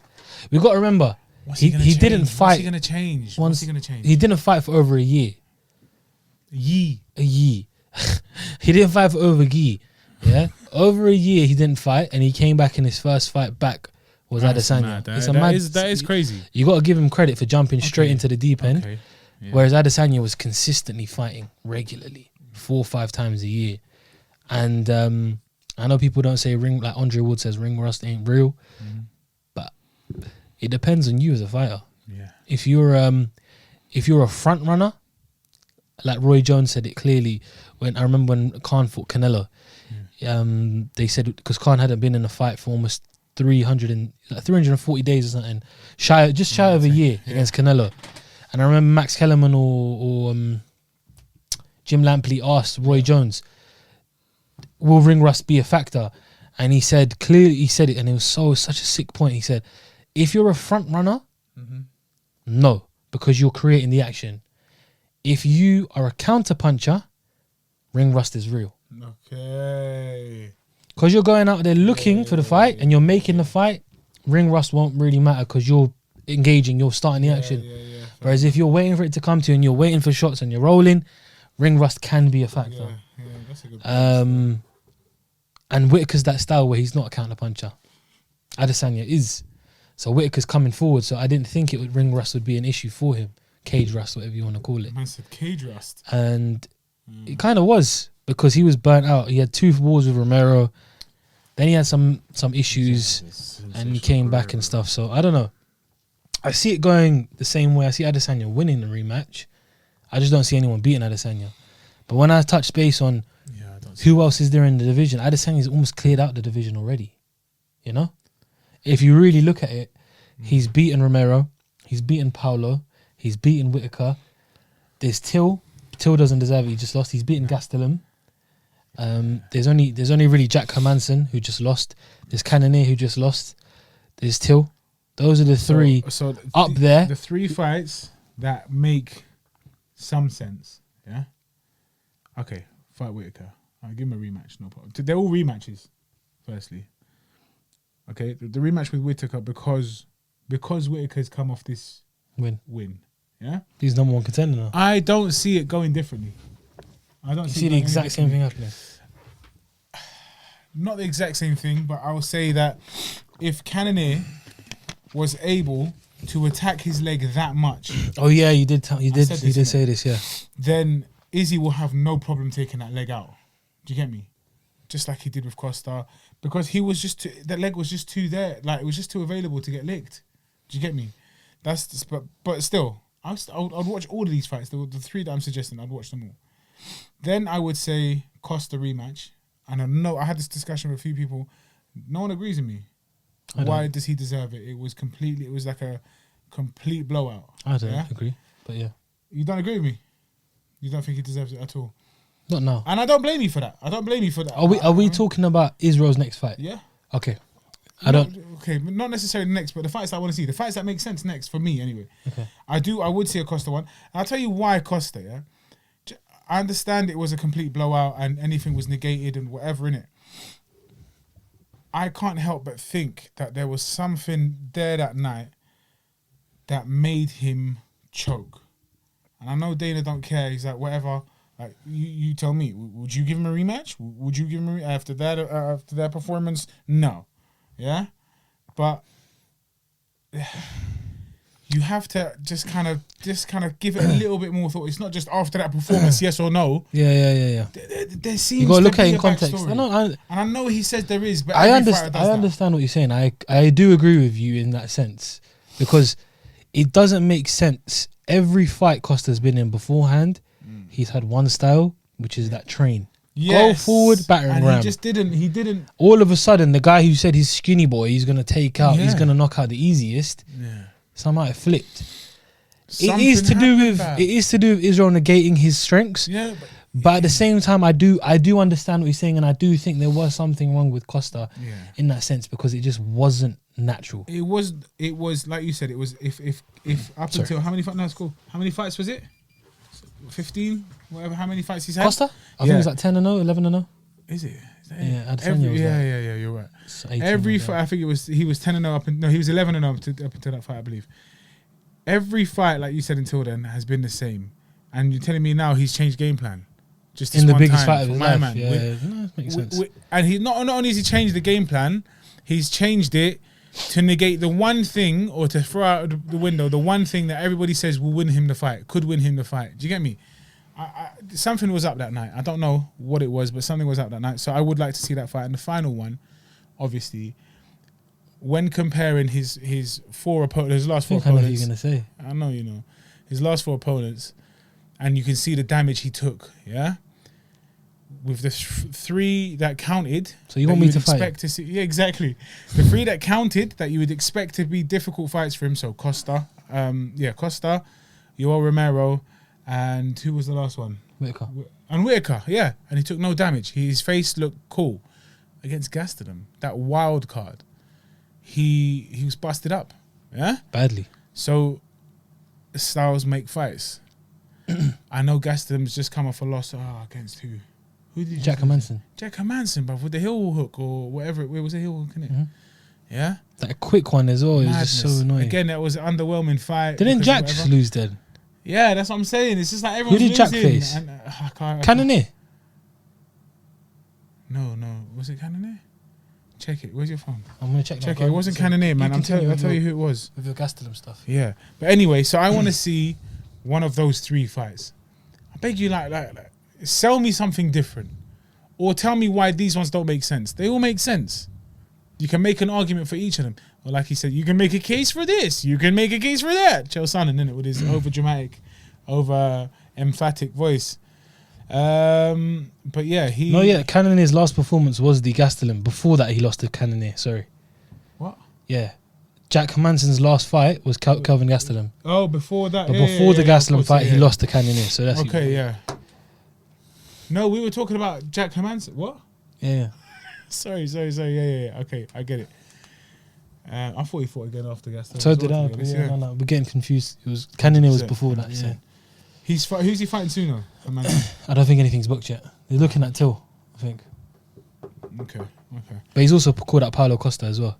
We've got to remember, he didn't fight. What's he going to change? What's he going to change? He didn't fight for over a year. A year. He didn't fight for over a year. Yeah? Over a year he didn't fight, and he came back in his first fight back was Adesanya. That is crazy. You got to give him credit for jumping straight into the deep end. Okay. Yeah. Whereas Adesanya was consistently fighting regularly, 4 or 5 times a year. And I know people don't say ring, like Andre Wood says, ring rust ain't real. But it depends on you as a fighter. Yeah. If you're a front runner, like Roy Jones said it clearly, when I remember when Khan fought Canelo, they said because Khan hadn't been in a fight for almost 340 days or something, shy of a year against Canelo. And I remember Max Kellerman or Jim Lampley asked Roy Jones, will ring rust be a factor? And he said clearly, he said it, and it was such a sick point. He said, if you're a front runner, no, because you're creating the action. If you are a counter puncher, ring rust is real. Okay. Because you're going out there looking for the fight and you're making the fight, ring rust won't really matter because you're engaging, you're starting the action. Whereas if you're waiting for it to come to you and you're waiting for shots and you're rolling, ring rust can be a factor. Yeah, that's a good point. And Whitaker's that style where he's not a counter puncher. Adesanya is. So Whitaker's coming forward, so I didn't think ring rust would be an issue for him. Cage rust, whatever you want to call it. Man said cage rust. And it kind of was, because he was burnt out. He had 2 wars with Romero. Then he had some issues and he came back and stuff. So I don't know. I see it going the same way. I see Adesanya winning the rematch. I just don't see anyone beating Adesanya. But when I touch base on who else is there in the division, Adesanya's almost cleared out the division already. You know? If you really look at it, he's beaten Romero. He's beaten Paulo. He's beaten Whitaker. There's Till. Till doesn't deserve it. He just lost. He's beaten Gastelum. There's only really Jack Hermanson who just lost. There's Cannonier who just lost. There's Till. Those are the 3 up there. The 3 fights that make some sense. Yeah. Okay. Fight Whitaker. I'll give him a rematch. No problem. They're all rematches. Firstly. Okay. The rematch with Whitaker because Whitaker's come off this win. Yeah. He's number 1 contender now. I don't see it going differently. I don't see the exact same thing happening. Not the exact same thing, but I will say that if Cannonier was able to attack his leg that much, oh yeah, you did say this, yeah. Then Izzy will have no problem taking that leg out. Do you get me? Just like he did with Costa, because he was just that leg was just too there, like it was just too available to get licked. Do you get me? That's just, but still, I'd watch all of these fights. The 3 that I'm suggesting, I'd watch them all. Then I would say Costa rematch. And I know I had this discussion with a few people. No one agrees with me. Why does he deserve it? It was like a complete blowout. I don't agree, but yeah. You don't agree with me? You don't think he deserves it at all? Not now. And I don't blame you for that. Are we talking about Israel's next fight? Yeah. Okay. Okay, but not necessarily next, but the fights I want to see. The fights that make sense next for me anyway. Okay. I would see a Costa one. And I'll tell you why Costa, yeah? I understand it was a complete blowout and anything was negated and whatever in it. I can't help but think that there was something there that night that made him choke. And I know Dana don't care. He's like, whatever. Like, you tell me. Would you give him a rematch? Would you give him a rematch after that performance? No. Yeah? But you have to just kind of give it a little bit more thought. It's not just after that performance, yes or no. Yeah. There seems you got to look be at it in a context. backstory. And I know he says there is, but I understand what you're saying. I do agree with you in that sense, because it doesn't make sense. Every fight Costa's been in beforehand, he's had one style, which is that train. Go forward, battering ram. He didn't. All of a sudden, the guy who said he's skinny boy, he's going to take out, he's going to knock out the easiest. Yeah. Somehow it flipped. It is to do with Israel negating his strengths. Yeah, but at the same time, I do understand what he's saying, and I do think there was something wrong with Costa in that sense, because it just wasn't natural. It was like you said. It was if up until how many fights? No, it's cool. How many fights was it? 15, whatever. How many fights he's had? Costa? I think it's like 10-0, 11-0. Is it? Yeah, Adesanya was yeah. You're right. Every fight, I think he was 10-0 he was 11-0 up until that fight, I believe. Every fight, like you said until then, has been the same. And you're telling me now he's changed game plan. Just this in the one biggest time fight of his my life. man. That makes sense. And he not only has he changed the game plan, he's changed it to negate the one thing, or to throw out the window the one thing that everybody says will win him the fight, could win him the fight. Do you get me? Something was up that night. I don't know what it was, but something was up that night. So I would like to see that fight. And the final one, obviously, when comparing his last four opponents, I know what you're gonna say. I know you know his last 4 opponents, and you can see the damage he took. Yeah, with the 3 that counted. So you want me to fight? Yeah, exactly. The 3 that counted that you would expect to be difficult fights for him. So Costa, Costa, Yoel Romero. And who was the last one? Whitaker. And Whitaker, yeah. And he took no damage. His face looked cool. against Gastelum, that wild card, he was busted up. Yeah? Badly. So styles make fights. I know Gastelum's just come off a loss. Against who? Who did Jack Hermanson. Jack Hermanson, bruv, with the heel hook or whatever. It was a heel hook, innit? Yeah? That quick one as well. It was just so annoying. Again, that was an underwhelming fight. Didn't Jack just lose then? Yeah, that's what I'm saying. It's just like everyone's Who did Jack losing. face? And, Cannonier. No. Was it Cannonier? Check it. Where's your phone? I'm going to check It. It wasn't Cannonier, man. I'll tell you who it was. With your Gastelum stuff. Yeah. But anyway, so I want to see one of those 3 fights. I beg you, like, sell me something different. Or tell me why these ones don't make sense. They all make sense. You can make an argument for each of them. Or like he said, you can make a case for this. You can make a case for that. Chael Sonnen, innit, with his over-dramatic, over-emphatic voice. But yeah, Cannonier's last performance was the Gastelum. Before that, he lost to Cannonier. Sorry. What? Yeah. Jack Hermanson's last fight was Kelvin Gastelum. Oh, before that. But before the Gastelum fight, he lost to Cannonier. So that's okay. Yeah. No, we were talking about Jack Hermanson. What? Yeah. Sorry. Yeah. Okay, I get it. I thought he fought again after Gastelum. So did I. No, we're getting confused. It was Cannonier was before that. 100%. Yeah. Who's he fighting soon though? I don't think anything's booked yet. They're looking at Till, I think. Okay. But he's also called out Paulo Costa as well.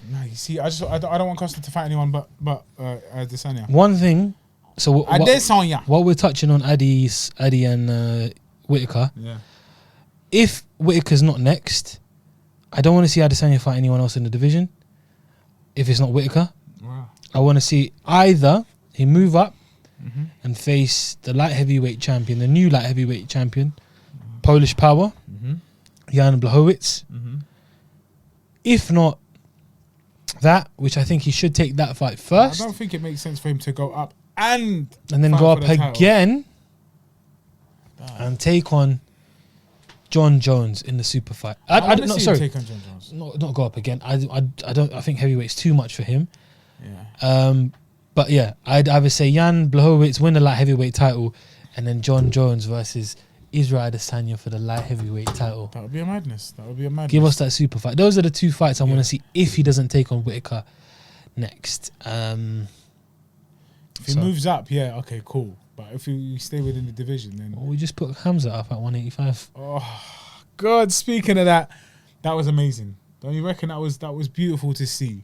No, you see, I don't want Costa to fight anyone but Adesanya. One thing. So Adesanya. While we're touching on Addy and Whitaker, yeah. If Whitaker's not next, I don't want to see Adesanya fight anyone else in the division. If it's not Whitaker, Wow. I want to see either he move up and face the light heavyweight champion, the new light heavyweight champion, Polish Power, Jan Blachowicz. If not that, which I think he should take that fight first. I don't think it makes sense for him to go up and then fight go for up the title. again and take on John Jones in the super fight. I don't see him take on John Jones. Not go up again. I don't. I think heavyweight's too much for him. Yeah. But yeah, I'd either say Jan Blachowicz win the light heavyweight title, and then John Jones versus Israel Adesanya for the light heavyweight title. That would be a madness. Give us that super fight. Those are the 2 fights I want to see if he doesn't take on Whitaker next. If he moves up, yeah, okay, cool. But if you stay within the division, then we just put Khamzat up at 185. Oh God! Speaking of that, that was amazing. Don't you reckon that was beautiful to see?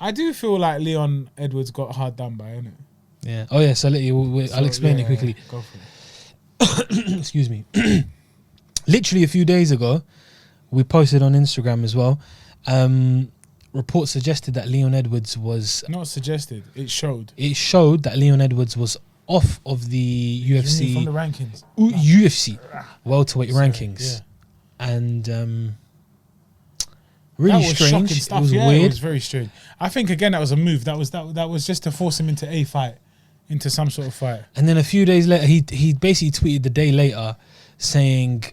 I do feel like Leon Edwards got hard done by, innit? Yeah. Oh yeah. So I'll explain it quickly. Go for it. Excuse me. Literally a few days ago, we posted on Instagram as well. Reports suggested that Leon Edwards was not suggested. It showed. It showed that Leon Edwards was off of the UFC from the rankings. UFC welterweight rankings, and really strange. Stuff. It was weird. It was very strange. I think again that was a move. That was just to force him into a fight, into some sort of fight. And then a few days later, he basically tweeted the day later saying,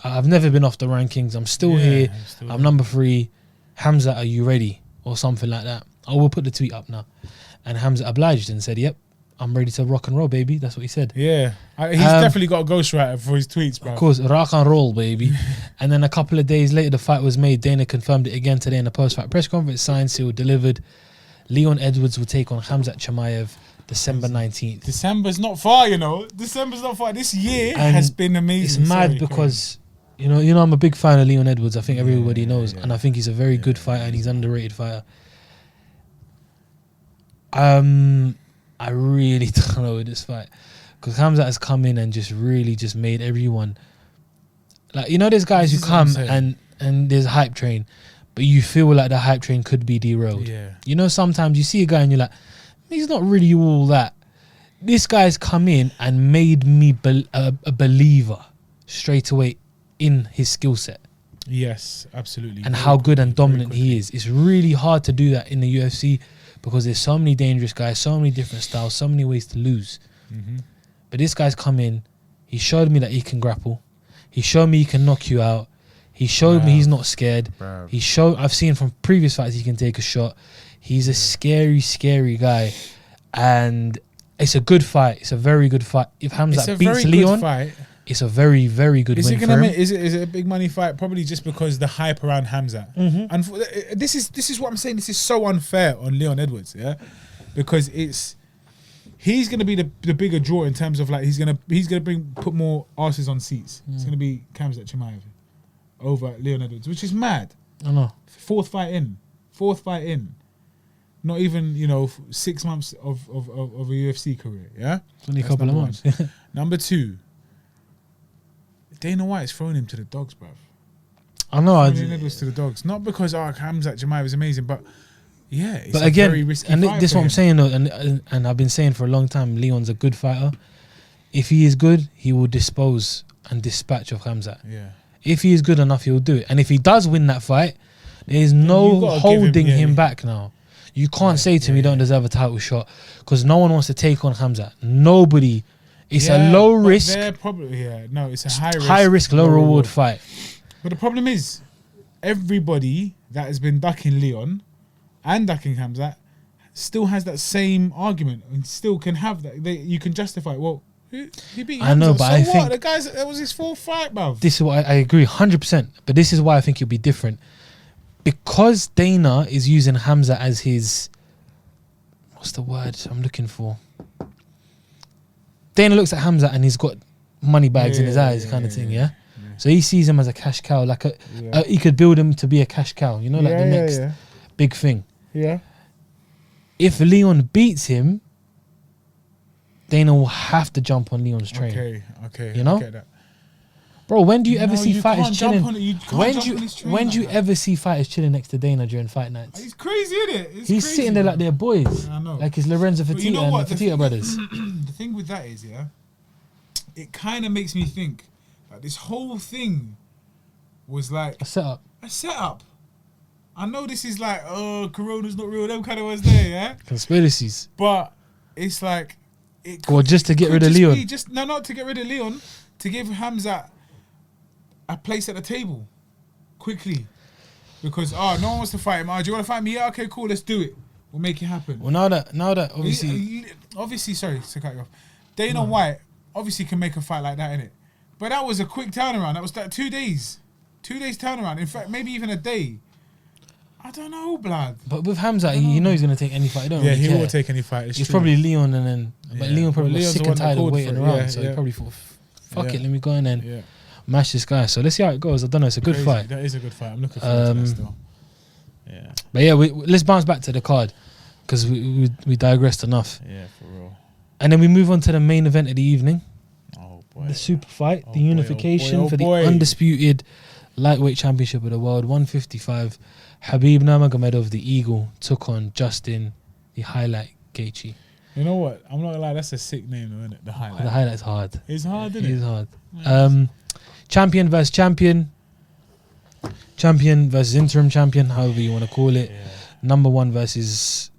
"I've never been off the rankings. I'm still here. I'm number 3. Khamzat, are you ready?" Or something like that. I will put the tweet up now. And Khamzat obliged and said, "Yep, I'm ready to rock and roll, baby." That's what he said. Yeah. He's definitely got a ghostwriter for his tweets, bro. Of course, rock and roll, baby. And then a couple of days later, the fight was made. Dana confirmed it again today in a post-fight press conference. Signed, sealed, delivered. Leon Edwards will take on Khamzat Chimaev December 19th. December's not far, you know. December's not far. This year has been amazing. It's mad because... You know, I'm a big fan of Leon Edwards. I think everybody knows. And I think he's a very good fighter and he's an underrated fighter. I really don't know with this fight. Because Khamzat has come in and just really just made everyone... Like, you know, there's guys who come and there's a hype train, but you feel like the hype train could be derailed. Yeah. You know, sometimes you see a guy and you're like, he's not really all that. This guy's come in and made me a believer straight away in his skill set. Yes, absolutely. And how good and dominant he is. It's really hard to do that in the UFC because there's so many dangerous guys, so many different styles, so many ways to lose. But this guy's come in, he showed me that he can grapple. He showed me he can knock you out. He showed me he's not scared. I've seen from previous fights he can take a shot. He's a scary, scary guy. And it's a good fight. It's a very good fight. If Khamzat beats Leon, it's a very, very good win for him. Is it a big money fight? Probably just because the hype around Khamzat. And this is what I'm saying. This is so unfair on Leon Edwards, yeah, because he's gonna be the bigger draw in terms of like he's gonna put more asses on seats. It's gonna be Khamzat Chimaev over Leon Edwards, which is mad. I know. Fourth fight in. Not even 6 months of a UFC career. Yeah, Only a couple of months. Number 2. Dana White's thrown him to the dogs, bruv. I know. Leon Edwards to the dogs, not because Khamzat Chimaev is amazing, but yeah, it's but a again, very risky and fight this is for what I'm him. saying, though, and I've been saying for a long time, Leon's a good fighter. If he is good, he will dispose and dispatch of Khamzat. Yeah. If he is good enough, he'll do it. And if he does win that fight, there's you no gotta give holding him- him back now. You can't say to him you don't deserve a title shot because no one wants to take on Khamzat. Nobody. It's a low but risk, they're probably no, it's a high risk, low reward fight. But the problem is, everybody that has been ducking Leon and ducking Khamzat still has that same argument and still can have that. You can justify. Well, he beat Khamzat. I know, but so I what? think The guys, that was his 4th fight, bruv. This is what I agree 100%. But this is why I think it'll be different. Because Dana is using Khamzat as his... What's the word I'm looking for? Dana looks at Khamzat and he's got money bags in his eyes kind of thing, yeah? So he sees him as a cash cow. Like he could build him to be a cash cow, like the next big thing. Yeah. If Leon beats him, Dana will have to jump on Leon's train. Okay. You know? I get that. Bro, when do you ever see you fighters can't jump chilling? on it. You can't jump on his train When like do you that. ever see fighters chilling next to Dana during fight nights? He's crazy, isn't it? He's sitting there like they're boys. I know. Like it's Lorenzo But Fertitta you know and what? the Fertitta brothers. The thing with that is, it kind of makes me think that this whole thing was like A setup. a setup. I know this is like, Corona's not real, them kind of words there, yeah? Conspiracies. But it's like... It Or just to get could rid of just Leon. be not to get rid of Leon, to give Khamzat a place at the table quickly. Because, no one wants to fight him. Do you want to fight me? Yeah, okay, cool, let's do it. We'll make it happen. Well, now that obviously... Obviously, sorry to cut you off. Dana White obviously can make a fight like that, innit? But that was a quick turnaround. That was 2 days. 2 days turnaround. In fact, maybe even a day. I don't know, blood. But with Khamzat, you know he's going to take any fight. He don't really care. take any fight. It's probably Leon and then... But Leon probably got Leon's sick the one and that tired of called waiting for it. around. Yeah, So he yeah. probably thought, fuck Yeah. it, let me go in and Yeah. mash this guy. So let's see how it goes. I don't know. It's a good fight. That is a good fight. I'm looking forward to that still. Yeah. But yeah, let's bounce back to the card because we digressed enough. Yeah, for real. And then we move on to the main event of the evening. Oh, boy. The super fight, Oh the boy, unification oh boy, oh for the boy. undisputed lightweight championship of the world, 155. Khabib Nurmagomedov, the Eagle, took on Justin, the Highlight Gaethje. You know what? I'm not gonna lie. That's a sick name, though, isn't it? The highlight. The Highlight's hard. It's hard, It isn't is it? hard. Champion versus champion. Champion versus interim champion, however you want to call it. Yeah. Number 1 versus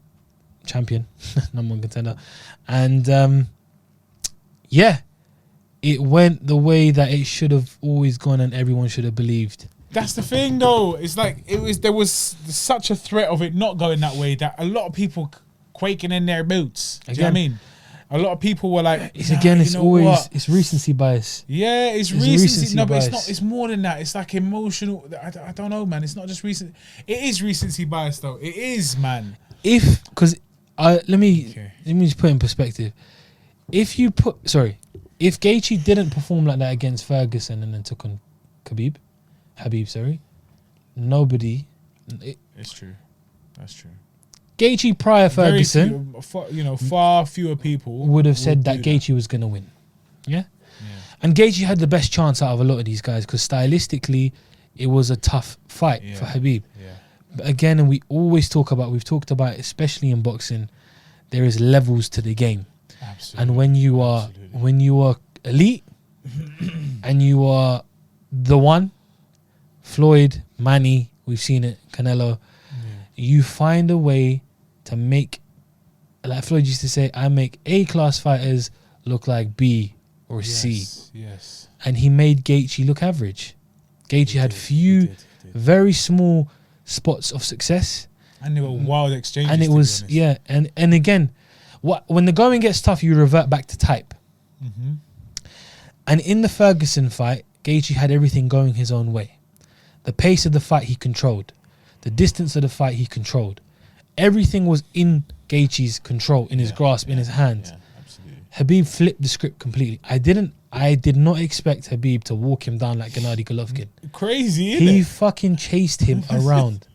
champion. Number 1 contender. And it went the way that it should have always gone and everyone should have believed. That's the thing, though. It's like there was such a threat of it not going that way that a lot of people quaking in their boots. Do you know what I mean? A lot of people were like, It's "Nah, again, you it's know always what?" it's recency bias. Yeah, it's It's recency. recency No, but it's bias. not. It's more than that. It's like emotional. I don't know, man. It's not just recent. It is recency bias, though. It is, man. Because let me Okay. just put it in perspective. If Gaethje didn't perform like that against Ferguson and then took on Habib, nobody. It's true. That's true. Gaethje prior Ferguson Far fewer people would have said would that do Gaethje was going to win. Yeah? And Gaethje had the best chance out of a lot of these guys because stylistically, it was a tough fight for Habib. Yeah. But again, and we've talked about, especially in boxing, there is levels to the game. Absolutely. And when you are elite and you are the one, Floyd, Manny, we've seen it, Canelo, you find a way to make, like Floyd used to say, I make A-class fighters look like B or C. Yes. And he made Gaethje look average. Gaethje had few, very small spots of success. And they were wild exchanges. And it was, and again, when the going gets tough, you revert back to type. And in the Ferguson fight, Gaethje had everything going his own way. The pace of the fight he controlled. The distance of the fight he controlled. Everything was in Gaethje's control, in his grasp, in his hands. Yeah, absolutely. Habib flipped the script completely. I did not expect Habib to walk him down like Gennady Golovkin. Crazy, isn't He it? fucking chased him around.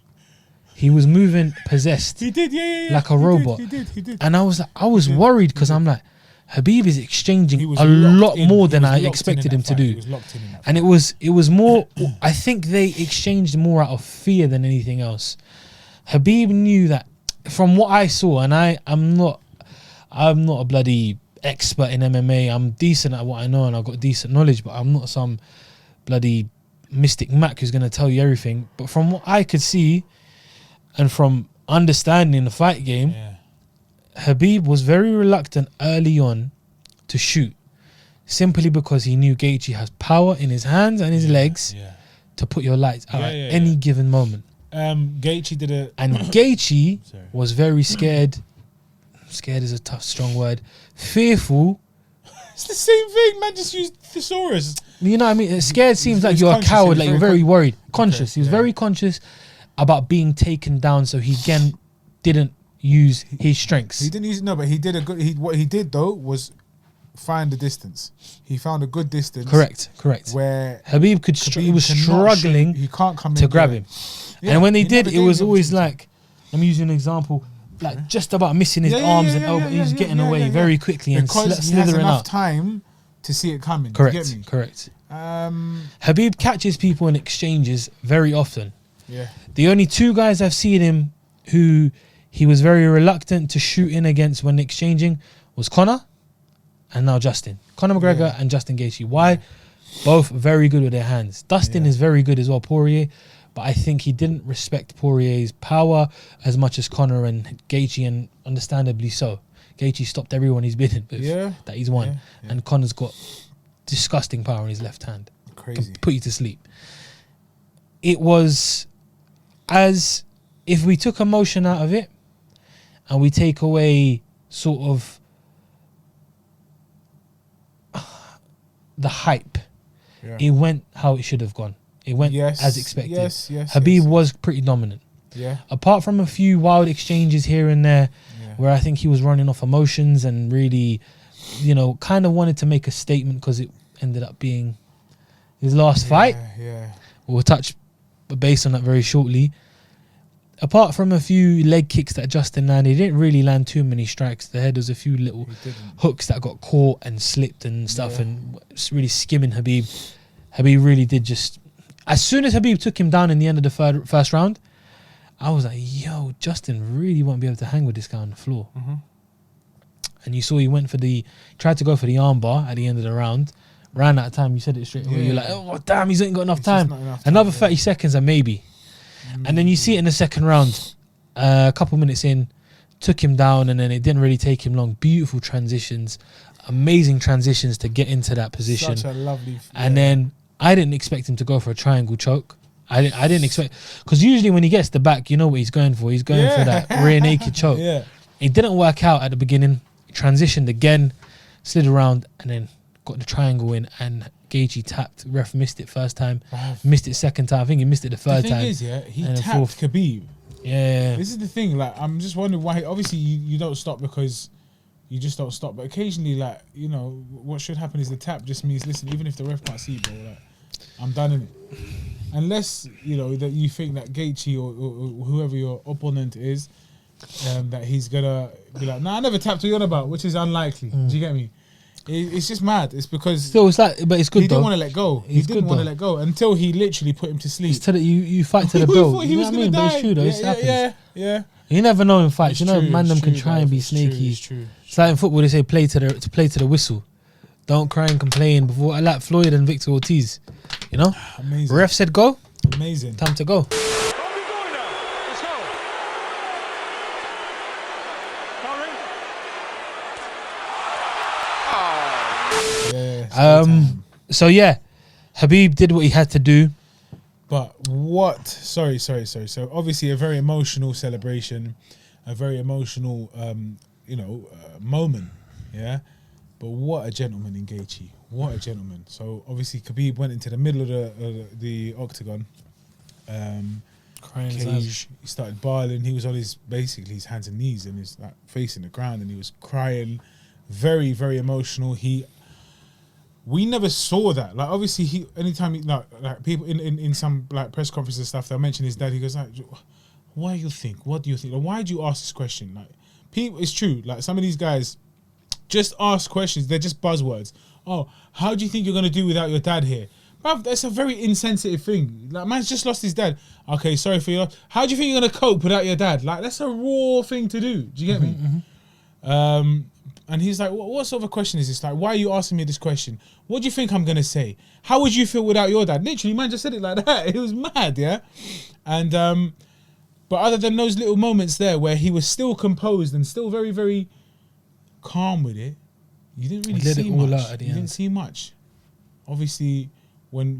He was moving possessed. He did, yeah. Like a robot. He did. And I was worried because I'm like, Habib is exchanging He was a locked lot in. more He than was I locked in expected in him that to fight. do. He was locked in that And it was more, I think they exchanged more out of fear than anything else. Habib knew that from what I saw, and I'm not a bloody expert in MMA. I'm decent at what I know and I've got decent knowledge, but I'm not some bloody Mystic Mac who's going to tell you everything. But from what I could see and from understanding the fight game, Habib was very reluctant early on to shoot, simply because he knew Gaethje has power in his hands and his legs to put your lights out at any given moment. Gaethje did a... And Gaethje was very scared. Scared is a strong word. Fearful. It's the same thing, man. Just use thesaurus. You know what I mean? Scared seems like He's you're a conscious, coward, he was like you're very very worried. Conscious. Okay, He was very conscious about being taken down, so he again didn't use his strengths. He didn't use but he did a good... What he did, though, was find the distance. He found a good distance. Correct. Where Habib Khabib was cannot struggling shoot. He can't come to in grab there. him. Yeah, And when he he did, never it gave was him always opportunity. like, let me use an example, like just about missing his arms and elbows. He was getting away very quickly and because he has slithering enough out. time to see it coming. You get me? Correct. Um, Habib catches people in exchanges very often. yeah. The only two guys I've seen him who he was very reluctant to shoot in against when exchanging was Conor and now Justin. Conor McGregor and Justin Gaethje. Why? Both very good with their hands. Dustin is very good as well, Poirier. But I think he didn't respect Poirier's power as much as Conor and Gaethje, and understandably so. Gaethje stopped everyone he's been in with that he's won. Yeah. And Conor's got disgusting power in his left hand. Crazy. Can put you to sleep. It was as if we took emotion out of it and we take away sort of the hype. Yeah. It went how it should have gone. It went Yes, as expected. yes, Habib yes. was pretty dominant. Yeah. Apart from a few wild exchanges here and there where I think he was running off emotions and really, kind of wanted to make a statement because it ended up being his last fight. Yeah. We'll touch base on that very shortly. Apart from a few leg kicks that Justin landed, he didn't really land too many strikes. There was a few little hooks that got caught and slipped and stuff, and it's really skimming Habib. Habib really did just... As soon as Habib took him down in the end of the first round, I was like, yo, Justin really won't be able to hang with this guy on the floor. Mm-hmm. And you saw he tried to go for the armbar at the end of the round, ran out of time. You said it straight away. You're like, oh, damn, he's ain't got enough time. Another 30 seconds and maybe. And then you see it in the second round, a couple minutes in, took him down, and then it didn't really take him long. Beautiful transitions, amazing transitions to get into that position. Such a lovely... And then I didn't expect him to go for a triangle choke. I didn't expect... Because usually when he gets the back, you know what he's going for. He's going for that rear naked choke. Yeah. It didn't work out at the beginning. Transitioned again, slid around, and then got the triangle in, and Gaethje tapped. Ref missed it first time, missed it second time. I think he missed it the third time. The thing is, he and then tapped fourth. Khabib. Yeah. This is the thing. Like, I'm just wondering why. Obviously, you don't stop because you just don't stop. But occasionally, like, what should happen is the tap just means, listen, even if the ref can't see, bro, like, I'm done in it. Unless that you think that Gaethje or whoever your opponent is, that he's gonna be like, nah, I never tapped what you're on about, which is unlikely. Do you get me? It's just mad. It's because still, it's like, but it's good. He though. didn't want to let go. He didn't want to let go until he literally put him to sleep. It's to the, you fight to the We bill. thought he You know was what I gonna mean? But die. it's true though. It happens. Yeah. You never know in fights. It's You know, true, man, it's them can true, try and be it's true, sneaky. it's true. It's like in football, they say play to the whistle. Don't cry and complain. Before I like Floyd and Victor Ortiz. Amazing. Ref said go. Amazing. Time to go. So yeah, Habib did what he had to do. But what? Sorry. So obviously a very emotional celebration, a very emotional, moment. Yeah. But what a gentleman in Gaethje. What a gentleman. So obviously Khabib went into the middle of the octagon. Crying his Cage. eyes. He started bawling. He was on his hands and knees and his like facing the ground, and he was crying, very, very emotional. We never saw that. Like obviously anytime like people in some like press conferences and stuff, they'll mention his dad. He goes like, "Why do you think? What do you think? Like, why do you ask this question?" Like people, it's true. Like some of these guys just ask questions. They're just buzzwords. Oh, how do you think you're gonna do without your dad here? Bruv, that's a very insensitive thing. Like, man's just lost his dad. Okay, sorry for your... How do you think you're going to cope without your dad? Like, that's a raw thing to do. Do you get me? And he's like, what sort of a question is this? Like, why are you asking me this question? What do you think I'm going to say? How would you feel without your dad? Literally, man just said it like that. It was mad, yeah? And, but other than those little moments there where he was still composed and still very, very calm with it, you didn't really see much. You didn't see much. Obviously... When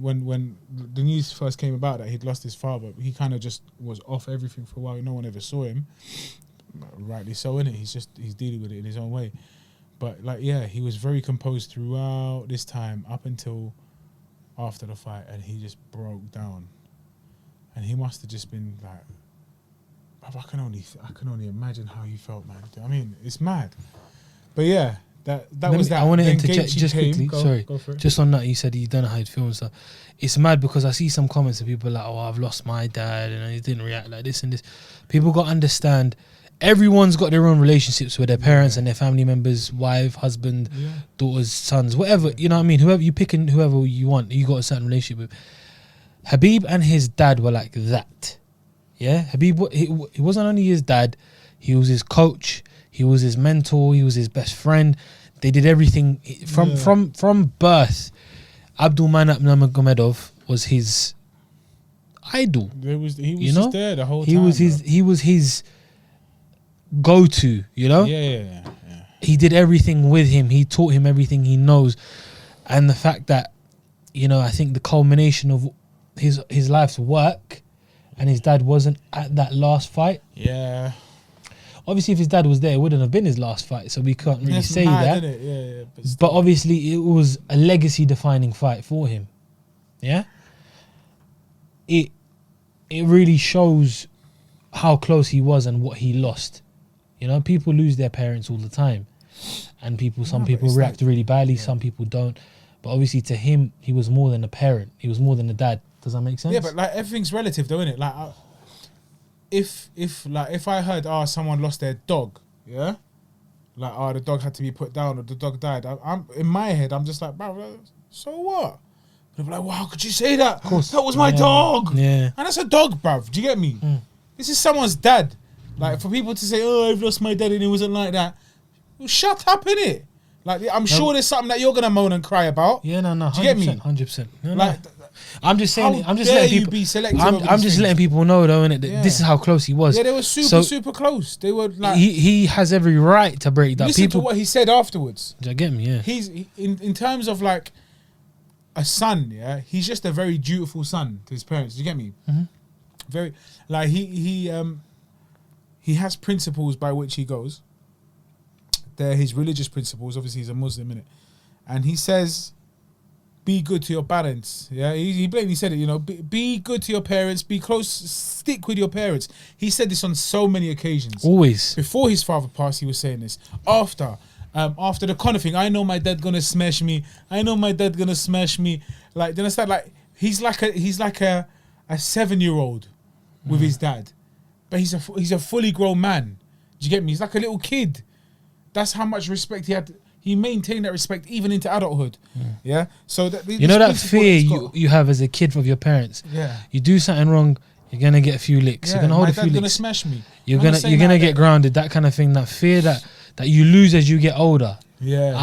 the news first came about that he'd lost his father, he kind of just was off everything for a while. No one ever saw him. Rightly so, innit? He's dealing with it in his own way. But like, yeah, he was very composed throughout this time up until after the fight, and he just broke down. And he must have just been like, I can only imagine how he felt, man. I mean, it's mad. But yeah. That was that. I want to Then interject Gaethje just came. quickly. Go for it. Just on that, you said you don't know how you'd feel and stuff. It's mad because I see some comments of people like, "Oh, I've lost my dad and he didn't react like this and this." People got to understand. Everyone's got their own relationships with their parents and their family members, wife, husband, daughters, sons, whatever. You know what I mean? Whoever you pick and whoever you want, you got a certain relationship with. Habib and his dad were like that. Yeah, Habib. He wasn't only his dad. He was his coach. He was his mentor. He was his best friend. They did everything from birth. Abdulmanap Nurmagomedov was his idol. He was you just know? there the whole He time. was his go-to. You know. Yeah. He did everything with him. He taught him everything he knows, and the fact that, you know, I think the culmination of his life's work, and his dad wasn't at that last fight. Yeah. Obviously, if his dad was there, it wouldn't have been his last fight, so we can't really say that. Yeah. But obviously, it was a legacy-defining fight for him. Yeah? It really shows how close he was and what he lost. You know, people lose their parents all the time. And some people react really badly, some people don't. But obviously, to him, he was more than a parent. He was more than a dad. Does that make sense? Yeah, but like everything's relative, though, innit? Like, if I heard someone lost their dog, yeah, like the dog had to be put down or the dog died, I'm in my head I'm just like, bro, so what? They'll be like, wow, how could you say that? Of course. That was my dog. Yeah. And that's a dog, bruv. Do you get me? This is someone's dad. Like for people to say, oh, I've lost my dad and it wasn't like that. Well, shut up, innit? Like I'm sure there's something that you're gonna moan and cry about. Yeah, no. Do you get me? 100%. No, Like, I'm just saying. how I'm just dare letting you people. be selective I'm over just these letting things? people know, though, innit, that Yeah. this is how close he was. Yeah, they were super close. They were like, He has every right to break that. listen People, to what he said afterwards. do you get me? Yeah. He's in terms of like a son, yeah. He's just a very dutiful son to his parents. Do you get me? Very like he has principles by which he goes. They're his religious principles. Obviously, he's a Muslim, innit? And he says, be good to your parents. Yeah, he blatantly said it, you know, be good to your parents, be close, stick with your parents. He said this on so many occasions. Always. Before his father passed, he was saying this. After the Conor thing, I know my dad gonna smash me. I know my dad gonna smash me. Like, do you understand? Like, he's like a 7-year-old with his dad, but he's a fully grown man. Do you get me? He's like a little kid. That's how much respect he had. He maintained that respect even into adulthood. Yeah. So You know that fear you have as a kid of your parents. Yeah. You do something wrong, you're gonna get a few licks. You're gonna hold a few My dad's gonna licks. smash me. You're gonna get grounded. That kind of thing. That fear that you lose as you get older. Yeah.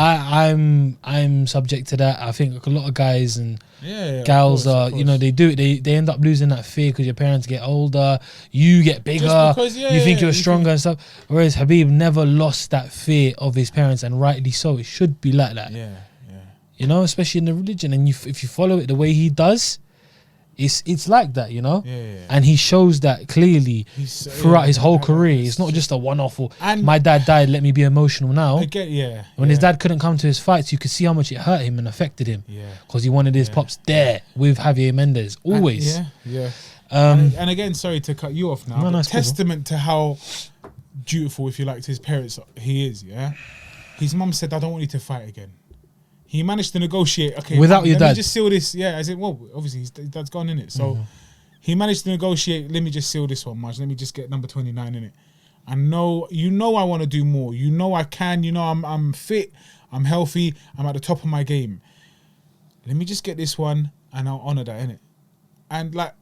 I'm subject to that. I think a lot of guys and of gals course. you know, they do it. They end up losing that fear because your parents get older, you get bigger, because, you think you're stronger and stuff. Whereas Habib never lost that fear of his parents, and rightly so. It should be like that. Yeah. You know, especially in the religion. And if you follow it the way he does, It's like that, you know. Yeah. And he shows that clearly throughout his whole career. It's It's not just a one-off. Or And- my dad died, let me be emotional now. I get, yeah. When yeah. his dad couldn't come to his fights, you could see how much it hurt him and affected him. Yeah. Because he wanted his pops there with Javier Mendez always. Yeah. Um, and again, sorry to cut you off now. No, but it's cool, bro. testament to how dutiful, if you like, to his parents he is. Yeah. His mum said, "I don't want you to fight again." He managed to negotiate. Okay, Without Mum, your let dad. me just seal this. Yeah, as in, well, obviously his dad's gone in it, so he managed to negotiate. Let me just seal this one, Marge. Let me just get number 29 in it. I know, I want to do more. You know, I can. You know, I'm fit. I'm healthy. I'm at the top of my game. Let me just get this one, and I'll honor that, innit? And like,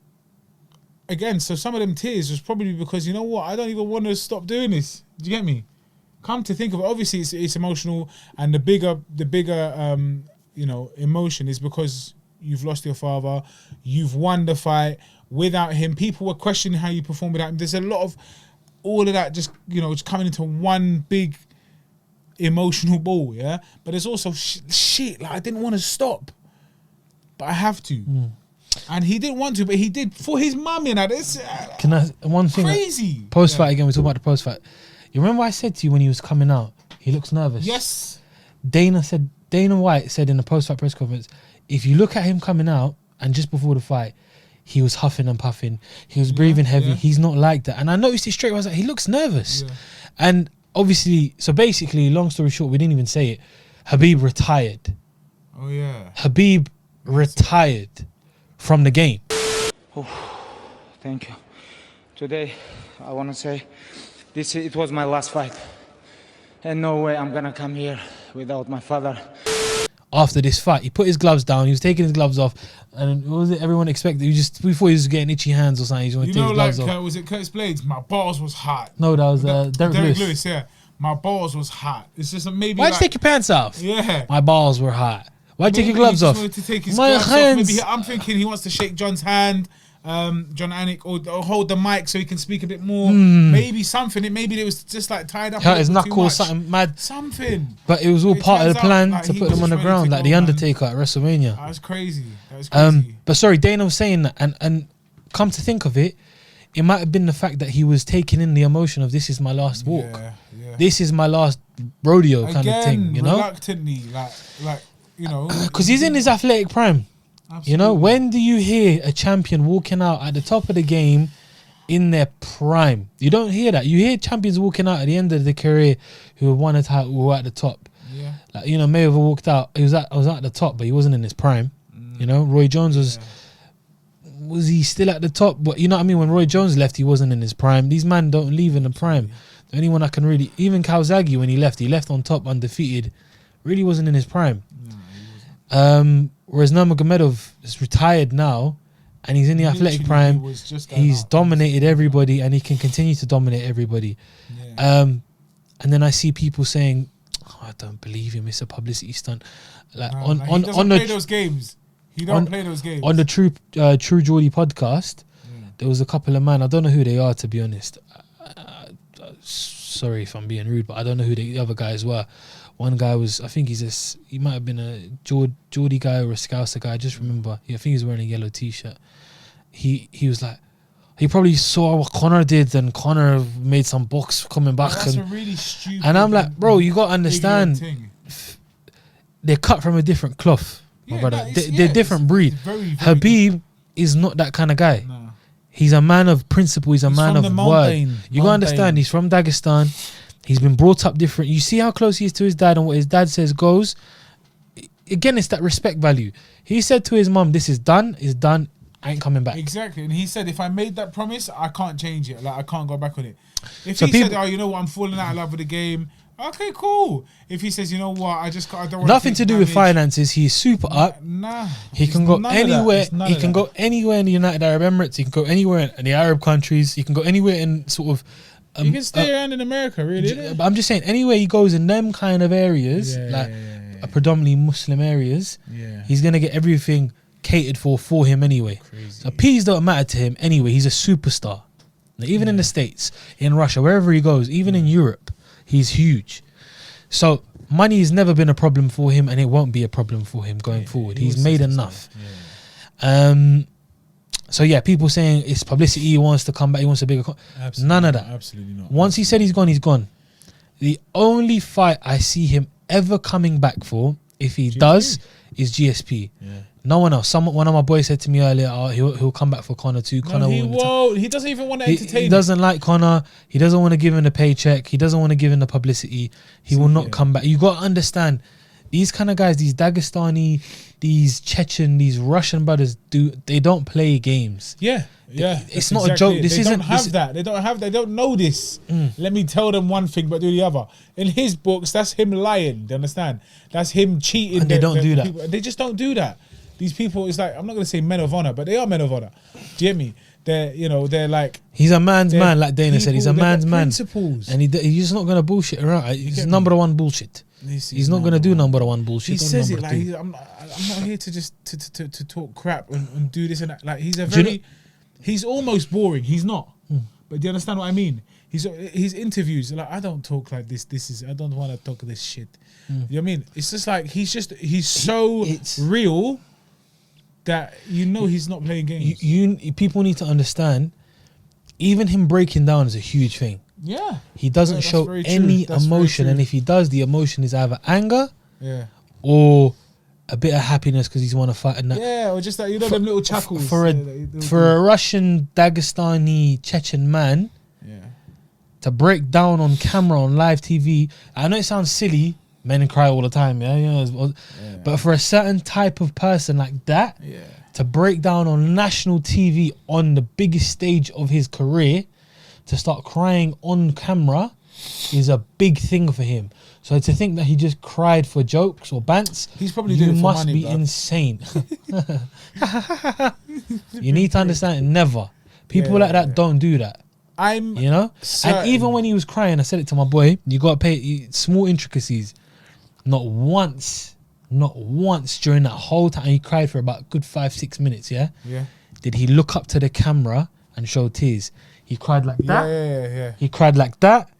again, so some of them tears was probably because, you know what, I don't even want to stop doing this. Do you get me? Come to think of it, obviously it's emotional, and the bigger emotion is because you've lost your father, you've won the fight without him. People were questioning how you perform without him. There's a lot of all of that just coming into one big emotional ball, yeah. But there's also shit like I didn't want to stop, but I have to. And he didn't want to, but he did for his mum. You know, this Can I one thing? crazy. Post fight again. We talk about the post fight. You remember I said to you when he was coming out, he looks nervous. Yes. Dana White said in the post fight press conference, if you look at him coming out and just before the fight, he was huffing and puffing. He was breathing heavy. yeah. He's not like that. And I noticed it straight away. I was like, he looks nervous. Yeah. And obviously, so basically, long story short, we didn't even say it. Habib retired. Oh yeah. Habib retired from the game. Thank you. Today, I want to say it was my last fight. And no way I'm going to come here without my father. After this fight, he put his gloves down. He was taking his gloves off. And what was it everyone expected? We thought he was getting itchy hands or something. He was going to take his gloves off. Was it Curtis Blades? My balls was hot. No, that was Derek Lewis. Lewis, yeah. My balls was hot. It's just maybe. Why'd you take your pants off? Yeah. My balls were hot. Why'd you take Maybe your gloves he just off? wanted to take his My gloves off. hands. Maybe I'm thinking he wants to shake John's hand, John Anik, or hold the mic so he can speak a bit more. Maybe something. Maybe it was just like tied up. Hurt his too knuckles, much. something mad. Something. But it was all It part of the turns out, plan like, to he put was them on the just ready ground, to like go, the man. Undertaker at WrestleMania. That was crazy. That was crazy. But sorry, Dana was saying that, and come to think of it, it might have been the fact that he was taking in the emotion of this is my last walk. Yeah. This is my last rodeo kind of thing, you know? Reluctantly, like you know, Because he's in his athletic prime. You know, when do you hear a champion walking out at the top of the game in their prime? You don't hear that. You hear champions walking out at the end of their career who have won a title, who were at the top. Yeah. Like, you know, Mayweather walked out. He was at the top, but he wasn't in his prime. You know, Roy Jones was he still at the top? But you know what I mean? When Roy Jones left, he wasn't in his prime. These men don't leave in the prime. The only one I can really, even Kawasaki when he left on top undefeated. Really wasn't in his prime. Whereas Nurmagomedov is retired now, and he's in the athletic Literally, prime. he was just going He's up. dominated everybody, and he can continue to dominate everybody. Yeah. And then I see people saying, oh, "I don't believe him. It's a publicity stunt." Like No, on he doesn't on play the those games. He don't play those games. on the True Geordie podcast, there was a couple of men. I don't know who they are, to be honest. Sorry if I'm being rude, but I don't know who the other guys were. One guy was, I think he might have been a Geordie guy or a Scouser guy. I just remember, I think he was wearing a yellow t-shirt. He was like, he probably saw what Conor did, and Conor made some box coming back. That's a really stupid. And I'm like, bro, you got to understand, thing. they're cut from a different cloth, my Yeah, brother. no, it's- They're yeah, different it's breed. very, very Habib is not that kind of guy. No. He's a man of principle. He's a man from of the word. mundane. You gotta understand. He's from Dagestan. He's been brought up different. You see how close he is to his dad, and what his dad says goes. Again, it's that respect value. He said to his mum, "This is done. It's done. I ain't coming back." Exactly, and he said, "If I made that promise, I can't change it. Like I can't go back on it." If So he people- said, "Oh, you know what? I'm falling out of love with the game." Okay, cool. If he says, "You know what? I don't want Nothing to do with finances. He's super up. Nah, He it's can go none of that. anywhere. It's none He of can that. go anywhere in the United Arab Emirates. He can go anywhere in the Arab countries. He can go anywhere in sort of. He can stay around in America, really. innit? But I'm just saying, anywhere he goes in them kind of areas, predominantly Muslim areas, Yeah. he's gonna get everything catered for him anyway. So peas don't matter to him anyway. He's a superstar. Now, even in the States, in Russia, wherever he goes, even in Europe, he's huge. So money has never been a problem for him, and it won't be a problem for him going forward. he He's was made successful. enough. So yeah, people saying it's publicity. He wants to come back. He wants a bigger. None of that. Absolutely not. Once he said he's gone, he's gone. The only fight I see him ever coming back for, if he does, is GSP. Yeah. No one else. One of my boys said to me earlier, he'll come back for Conor too. Conor He won't. He doesn't even want to entertain. He doesn't like Conor. He doesn't want to give him the paycheck. He doesn't want to give him the publicity. He will not come back. You got to understand, these kind of guys, these Dagestani, these Chechen, these Russian brothers, they don't play games. Yeah. It's not a joke. This isn't. They don't have. They don't know this. Let me tell them one thing, but do the other. In his books, that's him lying. Do you understand? That's him cheating. And they don't do that. People. They just don't do that. These people, it's like, I'm not gonna say men of honor, but they are men of honor. Do you get me? They're like, he's a man's man, like Dana said. He's a man's man. Principles. And he's just not gonna bullshit around. It's number one bullshit. He's not gonna do number one bullshit. He says it like I'm not here to just to talk crap and do this and that. Like he's almost boring. He's not. But do you understand what I mean? His interviews like, I don't talk like this. I don't want to talk this shit. You know what I mean? It's just like he's so real that he's not playing games. People need to understand. Even him breaking down is a huge thing. Yeah, he doesn't show any emotion, and if he does, the emotion is either anger, or a bit of happiness because he's won a fight and that. Yeah, or just that them little chuckles for a Russian Dagestani Chechen man. To break down on camera on live TV, I know it sounds silly. Men cry all the time, but for a certain type of person like that, to break down on national TV on the biggest stage of his career, to start crying on camera is a big thing for him. So to think that he just cried for jokes or bants, he's probably doing it for money, be insane. You need to understand, never. People like that don't do that. And even when he was crying, I said it to my boy, you got to pay small intricacies. Not once during that whole time, he cried for about a good 5-6 minutes, did he look up to the camera and show tears. He cried like that. He cried like that.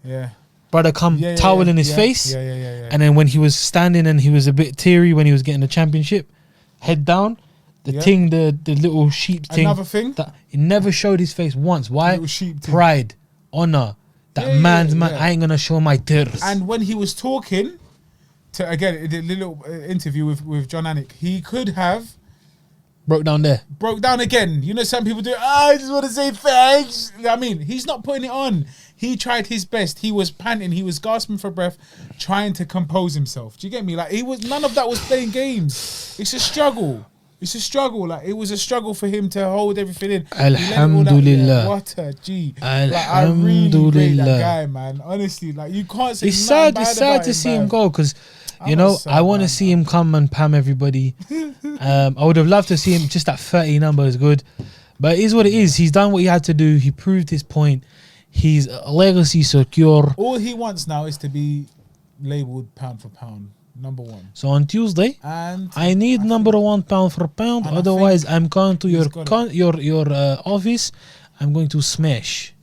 Brother towel in his face. And then when he was standing and he was a bit teary when he was getting the championship, head down, the little sheep thing. Another thing? That he never showed his face once. Why? Pride, honor. That man's man. I ain't going to show my tears. And when he was talking, again, the little interview with John Anik, he could have broke down again. Some people do, I just want to say thanks. I mean, he's not putting it on. He tried his best. He was panting. He was gasping for breath, trying to compose himself. Do you get me? Like, none of that was playing games. It's a struggle. Like, it was a struggle for him to hold everything in. Alhamdulillah. What a G. Alhamdulillah. I really rate that guy, man. Honestly, like, you can't say it's sad to see him go because, I want to see him come and pam everybody. I would have loved to see him. Just that 30 number is good. But it is what it is. He's done what he had to do. He proved his point. He's legacy secure. All he wants now is to be labelled pound for pound. Number one. So on Tuesday, I need number one pound for pound. Otherwise, I'm going to your office. I'm going to smash.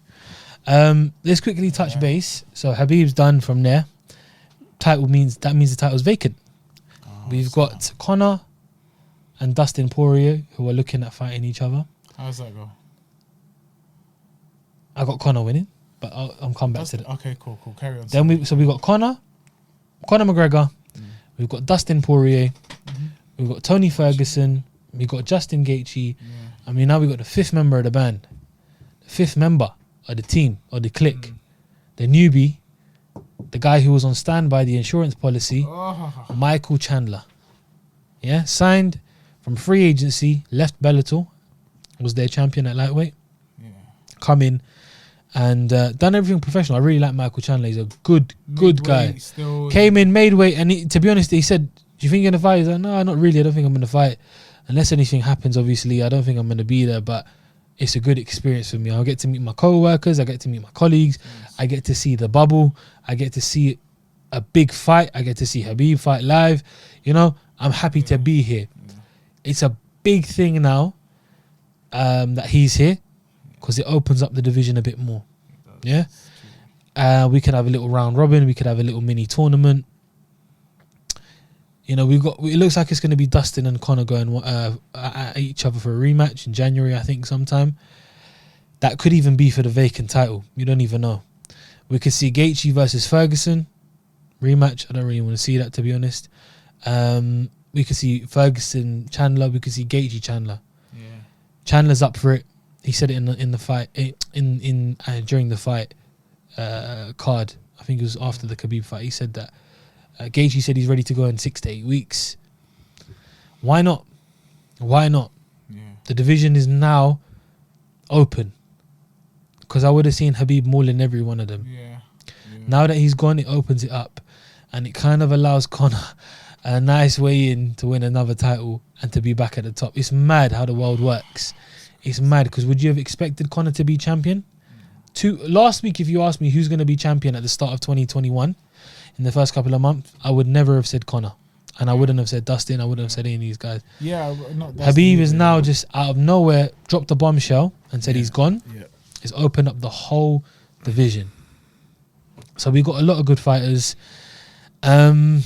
Let's quickly touch base. So Khabib's done from there. That means the title's vacant. We've got Conor and Dustin Poirier who are looking at fighting each other. How does that go? I got Conor winning, but I'm coming back to that. Okay, cool. Carry on. Then we got Conor McGregor. We've got Dustin Poirier. We've got Tony Ferguson. We've got Justin Gaethje. I mean, now we've got the fifth member of the band, the fifth member of the team or the clique, the newbie, the guy who was on standby, the insurance policy, Michael Chandler. Yeah, signed from free agency, left Bellator, was their champion at lightweight. Come in and done everything professional. I really like Michael Chandler. He's a good guy. Came in, made weight, and to be honest, he said, "Do you think you're gonna fight?" He's like, "No, not really. I don't think I'm gonna fight unless anything happens. Obviously, I don't think I'm gonna be there, but it's a good experience for me. I'll get to meet my co-workers. I get to meet my colleagues. I get to see the bubble. I get to see a big fight. I get to see Khabib fight live. I'm happy to be here. It's a big thing now that he's here." Because it opens up the division a bit more. Yeah? We could have a little round robin. We could have a little mini tournament. You know, it looks like it's going to be Dustin and Conor going at each other for a rematch in January, I think, sometime. That could even be for the vacant title. You don't even know. We could see Gaethje versus Ferguson rematch. I don't really want to see that, to be honest. We could see Ferguson Chandler. We could see Gaethje Chandler. Yeah. Chandler's up for it. He said it in the fight during the fight card. I think it was after the Khabib fight. He said that Gaethje said he's ready to go in 6 to 8 weeks. Why not? Why not? Yeah. The division is now open. Because I would have seen Khabib mauling every one of them. Yeah. Now that he's gone, it opens it up. And it kind of allows Conor a nice way in to win another title and to be back at the top. It's mad how the world works. It's mad because would you have expected Conor to be champion? Last week, if you asked me who's going to be champion at the start of 2021, in the first couple of months, I would never have said Conor. And I wouldn't have said Dustin. I wouldn't have said any of these guys. Yeah, not Dustin. Khabib is now just out of nowhere dropped a bombshell and said he's gone. Yeah. It's opened up the whole division. So we got a lot of good fighters. And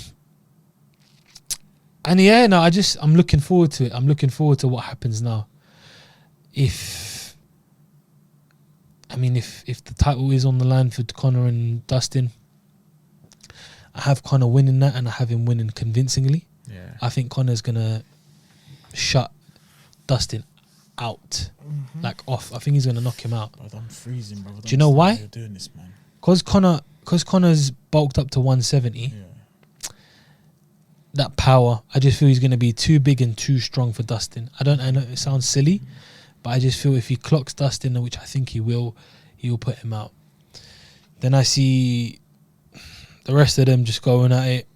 yeah, no, I'm looking forward to it. I'm looking forward to what happens now. If the title is on the line for Conor and Dustin, I have Conor winning that and I have him winning convincingly. Yeah. I think Conor's gonna shut Dustin out, like off. I think he's gonna knock him out. Bro, I'm freezing, bro. Do you know why? You're doing this, man. Because Conor's bulked up to 170. Yeah. That power, I just feel he's going to be too big and too strong for Dustin. I know it sounds silly, but I just feel if he clocks Dustin, which I think he will put him out. Then I see the rest of them just going at it.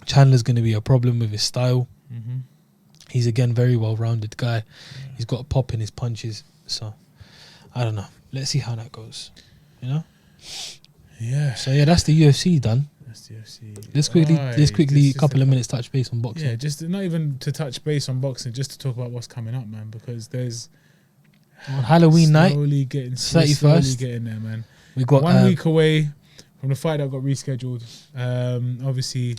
Chandler's going to be a problem with his style. Mm-hmm. He's again very well-rounded guy. Yeah. He's got a pop in his punches. So I don't know. Let's see how that goes. You know? Yeah. So yeah, that's the UFC done. That's the UFC. Let's quickly a couple of minutes touch base on boxing. Yeah, just not even to touch base on boxing, just to talk about what's coming up, man. Because there's on Halloween night, slowly getting there, man. We got 1 week away from the fight that got rescheduled. Obviously,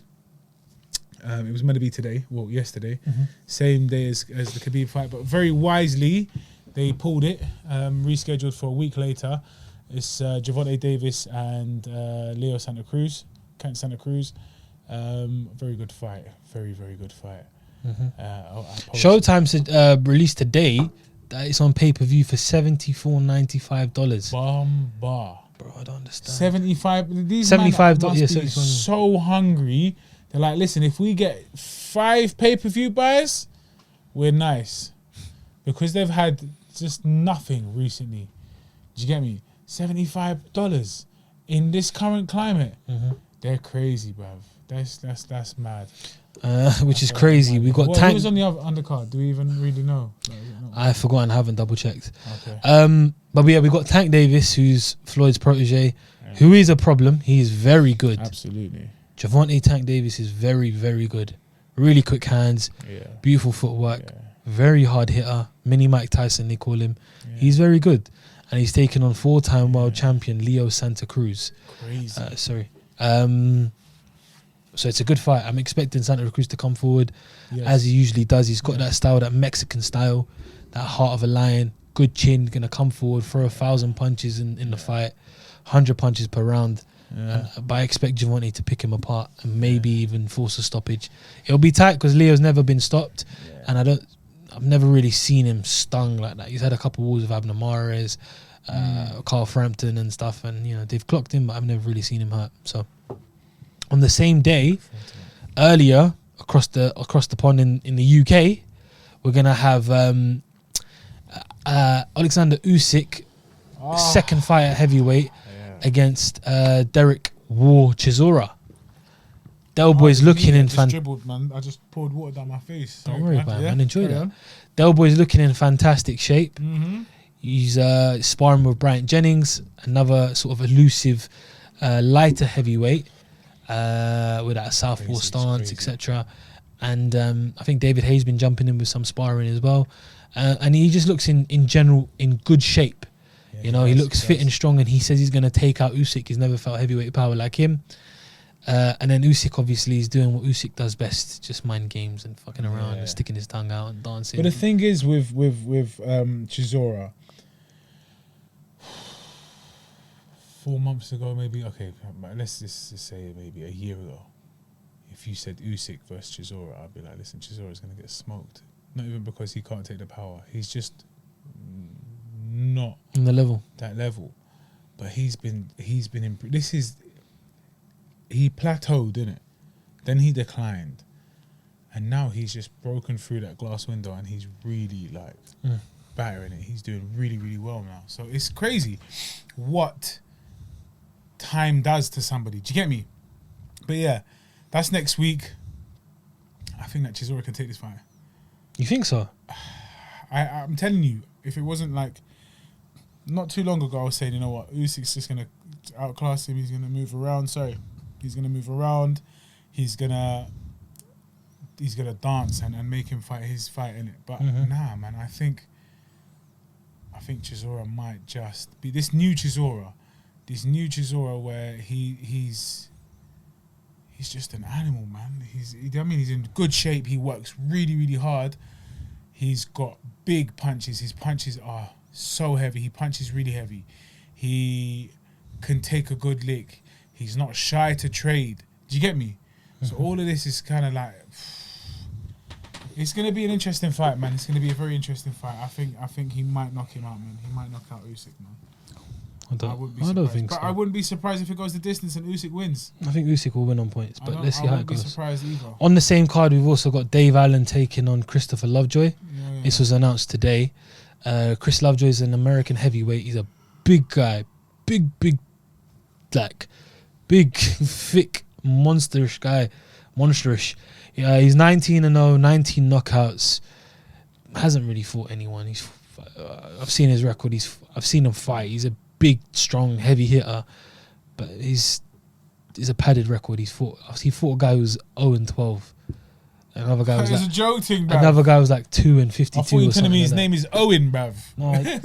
it was meant to be today. Well, yesterday, same day as the Khabib fight, but very wisely they pulled it, rescheduled for a week later. It's Gervonta Davis and Leo Santa Cruz. Very good fight. Very, very good fight. Showtime released today that it's on pay-per-view for $74.95. Bro, I don't understand. $75. These $75. must be so hungry. They're like, listen, if we get 5 pay-per-view buys, we're nice. Because they've had just nothing recently. Do you get me? $75 in this current climate. They're crazy, bruv. That's mad. Which is crazy. We got Tank. Who was on the other undercard? Do we even really know? I've forgotten. I haven't double checked. Okay. But yeah, we got Tank Davis, who's Floyd's protege, who is a problem. He is very good. Absolutely. Gervonta Tank Davis is very, very good. Really quick hands. Yeah. Beautiful footwork. Yeah. Very hard hitter. Mini Mike Tyson, they call him. Yeah. He's very good. And he's taken on 4-time world champion Leo Santa Cruz. Crazy. So it's a good fight. I'm expecting Santa Cruz to come forward as he usually does. He's got that style, that Mexican style, that heart of a lion, good chin, going to come forward, throw 1,000 punches in the fight, 100 punches per round. Yeah. But I expect Gervonta to pick him apart and maybe even force a stoppage. It'll be tight because Leo's never been stopped, and I've never really seen him stung like that. He's had a couple wars with Abner Mares, Carl Frampton and stuff, and they've clocked him, but I've never really seen him hurt. So on the same day, earlier across the pond in the UK, we're gonna have Alexander Usyk, second fight at heavyweight against Derek War Chisora. Del Boy's looking in dribbled, man. I just poured water down my face. Don't worry about it, man. Enjoy that. Del Boy's looking in fantastic shape. He's sparring with Bryant Jennings, another sort of elusive lighter heavyweight with that southpaw stance, etc. And I think David Hayes been jumping in with some sparring as well. And he just looks in general in good shape. He looks fit and strong, and he says he's going to take out Usyk. He's never felt heavyweight power like him. And then Usyk obviously is doing what Usyk does best, just mind games and fucking around and sticking his tongue out and dancing. But the thing is with Chisora, 4 months ago, maybe, okay, let's just say maybe a year ago, if you said Usyk versus Chisora, I'd be like, listen, Chisora's going to get smoked. Not even because he can't take the power. He's just not on the level. That level. But he's been he plateaued, didn't it? Then he declined. And now he's just broken through that glass window and he's really like battering it. He's doing really, really well now. So it's crazy what time does to somebody. Do you get me? But yeah, that's next week. I think that Chisora can take this fight. You think so? I'm telling you, if it wasn't like not too long ago, I was saying, you know what, Usyk's just going to outclass him. He's going to move around. He's going to move around. He's going to dance and make him fight his fight in it. But nah, man, I think Chisora might just be this new Chisora where he's just an animal, man. He's in good shape. He works really, really hard. He's got big punches. His punches are so heavy. He punches really heavy. He can take a good lick. He's not shy to trade. Do you get me? So all of this is kind of like, it's going to be an interesting fight, man. It's going to be a very interesting fight. I think he might knock him out, man. He might knock out Usyk, man. I don't think so. But I wouldn't be surprised if it goes the distance and Usyk wins. I think Usyk will win on points, but let's see how it goes. I wouldn't be surprised either. On the same card, we've also got Dave Allen taking on Christopher Lovejoy. This was announced today. Chris Lovejoy is an American heavyweight. He's a big guy. Big, thick, monsterish guy. Monsterish. He's 19-0, 19 knockouts. Hasn't really fought anyone. I've seen his record. I've seen him fight. He's a big, strong, heavy hitter, but he's a padded record. He fought a guy who was 0-12. Another guy was like, a joke thing, bruv. Another guy was like 2-52. I thought you were telling me his name is Owen, bruv. No, he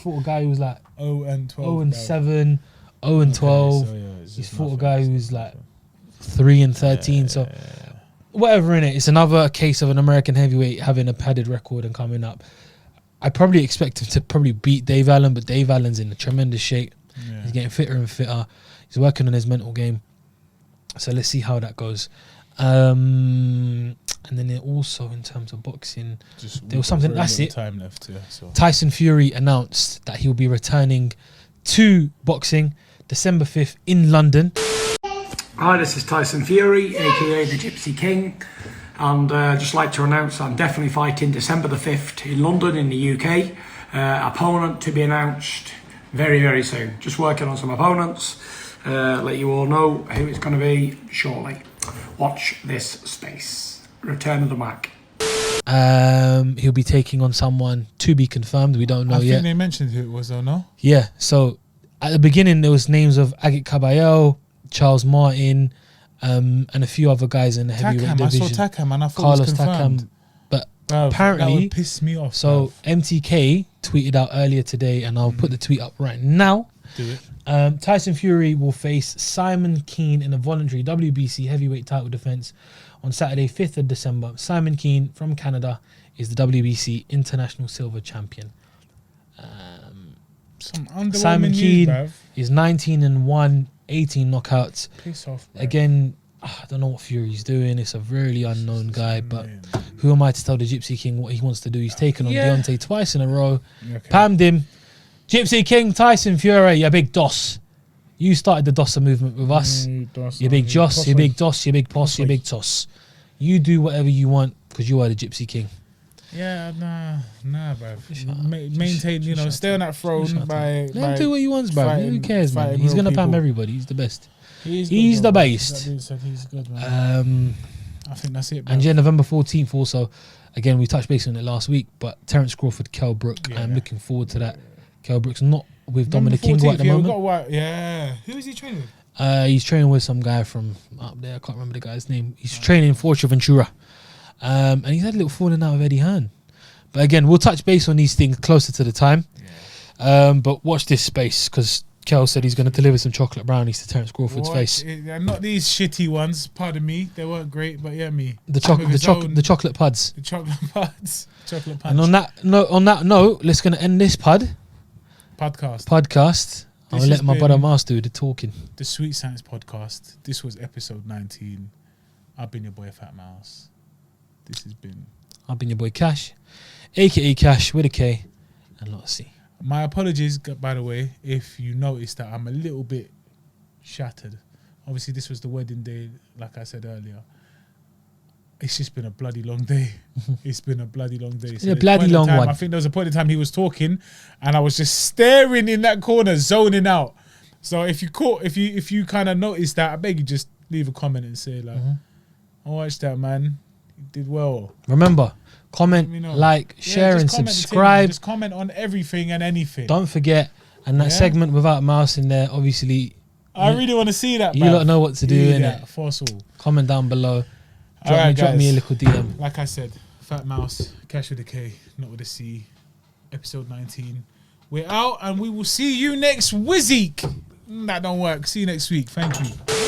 fought a guy who was like 0-12, 0-7, 0-12. So he's fought a guy who's like 3-13. So whatever in it, it's another case of an American heavyweight having a padded record and coming up. I probably expect him to probably beat Dave Allen, but Dave Allen's in a tremendous shape. Yeah. He's getting fitter and fitter. He's working on his mental game. So let's see how that goes. And then also in terms of boxing, there was something. That's it. Time left. Yeah, so. Tyson Fury announced that he'll be returning to boxing December 5th in London. Hi, this is Tyson Fury, aka the Gypsy King, and just like to announce I'm definitely fighting December the 5th in London in the UK. Opponent to be announced very, very soon. Just working on some opponents. Let you all know who it's going to be shortly. Watch this space. Return of the Mac. He'll be taking on someone to be confirmed. We don't know yet. I think they mentioned who it was, though, no? Yeah. So at the beginning, there was names of Agit Caballero, Charles Martin, and a few other guys in the heavyweight division. I saw Takam and I thought Carlos it was confirmed. Takam. But apparently, that would piss me off. So MTK tweeted out earlier today, and I'll put the tweet up right now. Do it. Tyson Fury will face Simon Keane in a voluntary WBC heavyweight title defense on Saturday, 5th of December. Simon Keane from Canada is the WBC International Silver Champion. Simon Keane is 19-1, 18 knockouts. Piss off, bro. Again, I don't know what Fury's doing. It's a really unknown guy, but who am I to tell the Gypsy King what he wants to do? He's taken on Deontay twice in a row. Okay. Pammed him. Gypsy King, Tyson Fury, you big doss. You started the Dosser movement with us. You big Joss, you big Doss, you big Poss, you big Toss. You do whatever you want because you are the Gypsy King. Yeah, nah, bro. Maintain, stay on that throne by let him do what he wants, bro. Who cares, man? He's going to pam everybody. He's the best. He's the best. That dude said he's good, man. I think that's it, bro. And November 14th also, again, we touched base on it last week, but Terence Crawford, Kell Brook, I'm looking forward to that. Kell Brook's not with Dominic Kingo at the moment. Who is he training with? He's training with some guy from up there. I can't remember the guy's name. He's training in Fuerteventura. And he's had a little falling out with Eddie Hearn. But again, we'll touch base on these things closer to the time. But watch this space because Kel said he's going to deliver some chocolate brownies to Terence Crawford's What? face. Not these shitty ones. Pardon me. They weren't great, but yeah, me. The chocolate puds. The chocolate puds. Chocolate punch. And on that note, let's going to end this podcast. I'll This let has my brother been Mars do the talking. The Sweet Science Podcast. This was episode 19. I've been your boy Fat Mouse. This has been. I've been your boy Cash, aka Cash with a K and not a C. My apologies, by the way, if you noticed that I'm a little bit shattered. Obviously, this was the wedding day, like I said earlier. It's just been a bloody long day. It's been a bloody long day. It's a bloody long one. I think there was a point in time he was talking, and I was just staring in that corner, zoning out. So if you kind of noticed that, I beg you just leave a comment and say like, "I watched that, man. You did well." Remember, comment, like, share, and subscribe. Just comment on everything and anything. Don't forget, and that segment without Mouse in there, obviously. I really want to see that. You lot know what to do, innit? Fossil. Comment down below. Drop me a little DM. Like I said, Fat Mouse, Cash with a K, not with a C. Episode 19. We're out, and we will see you next week. That don't work. See you next week. Thank you.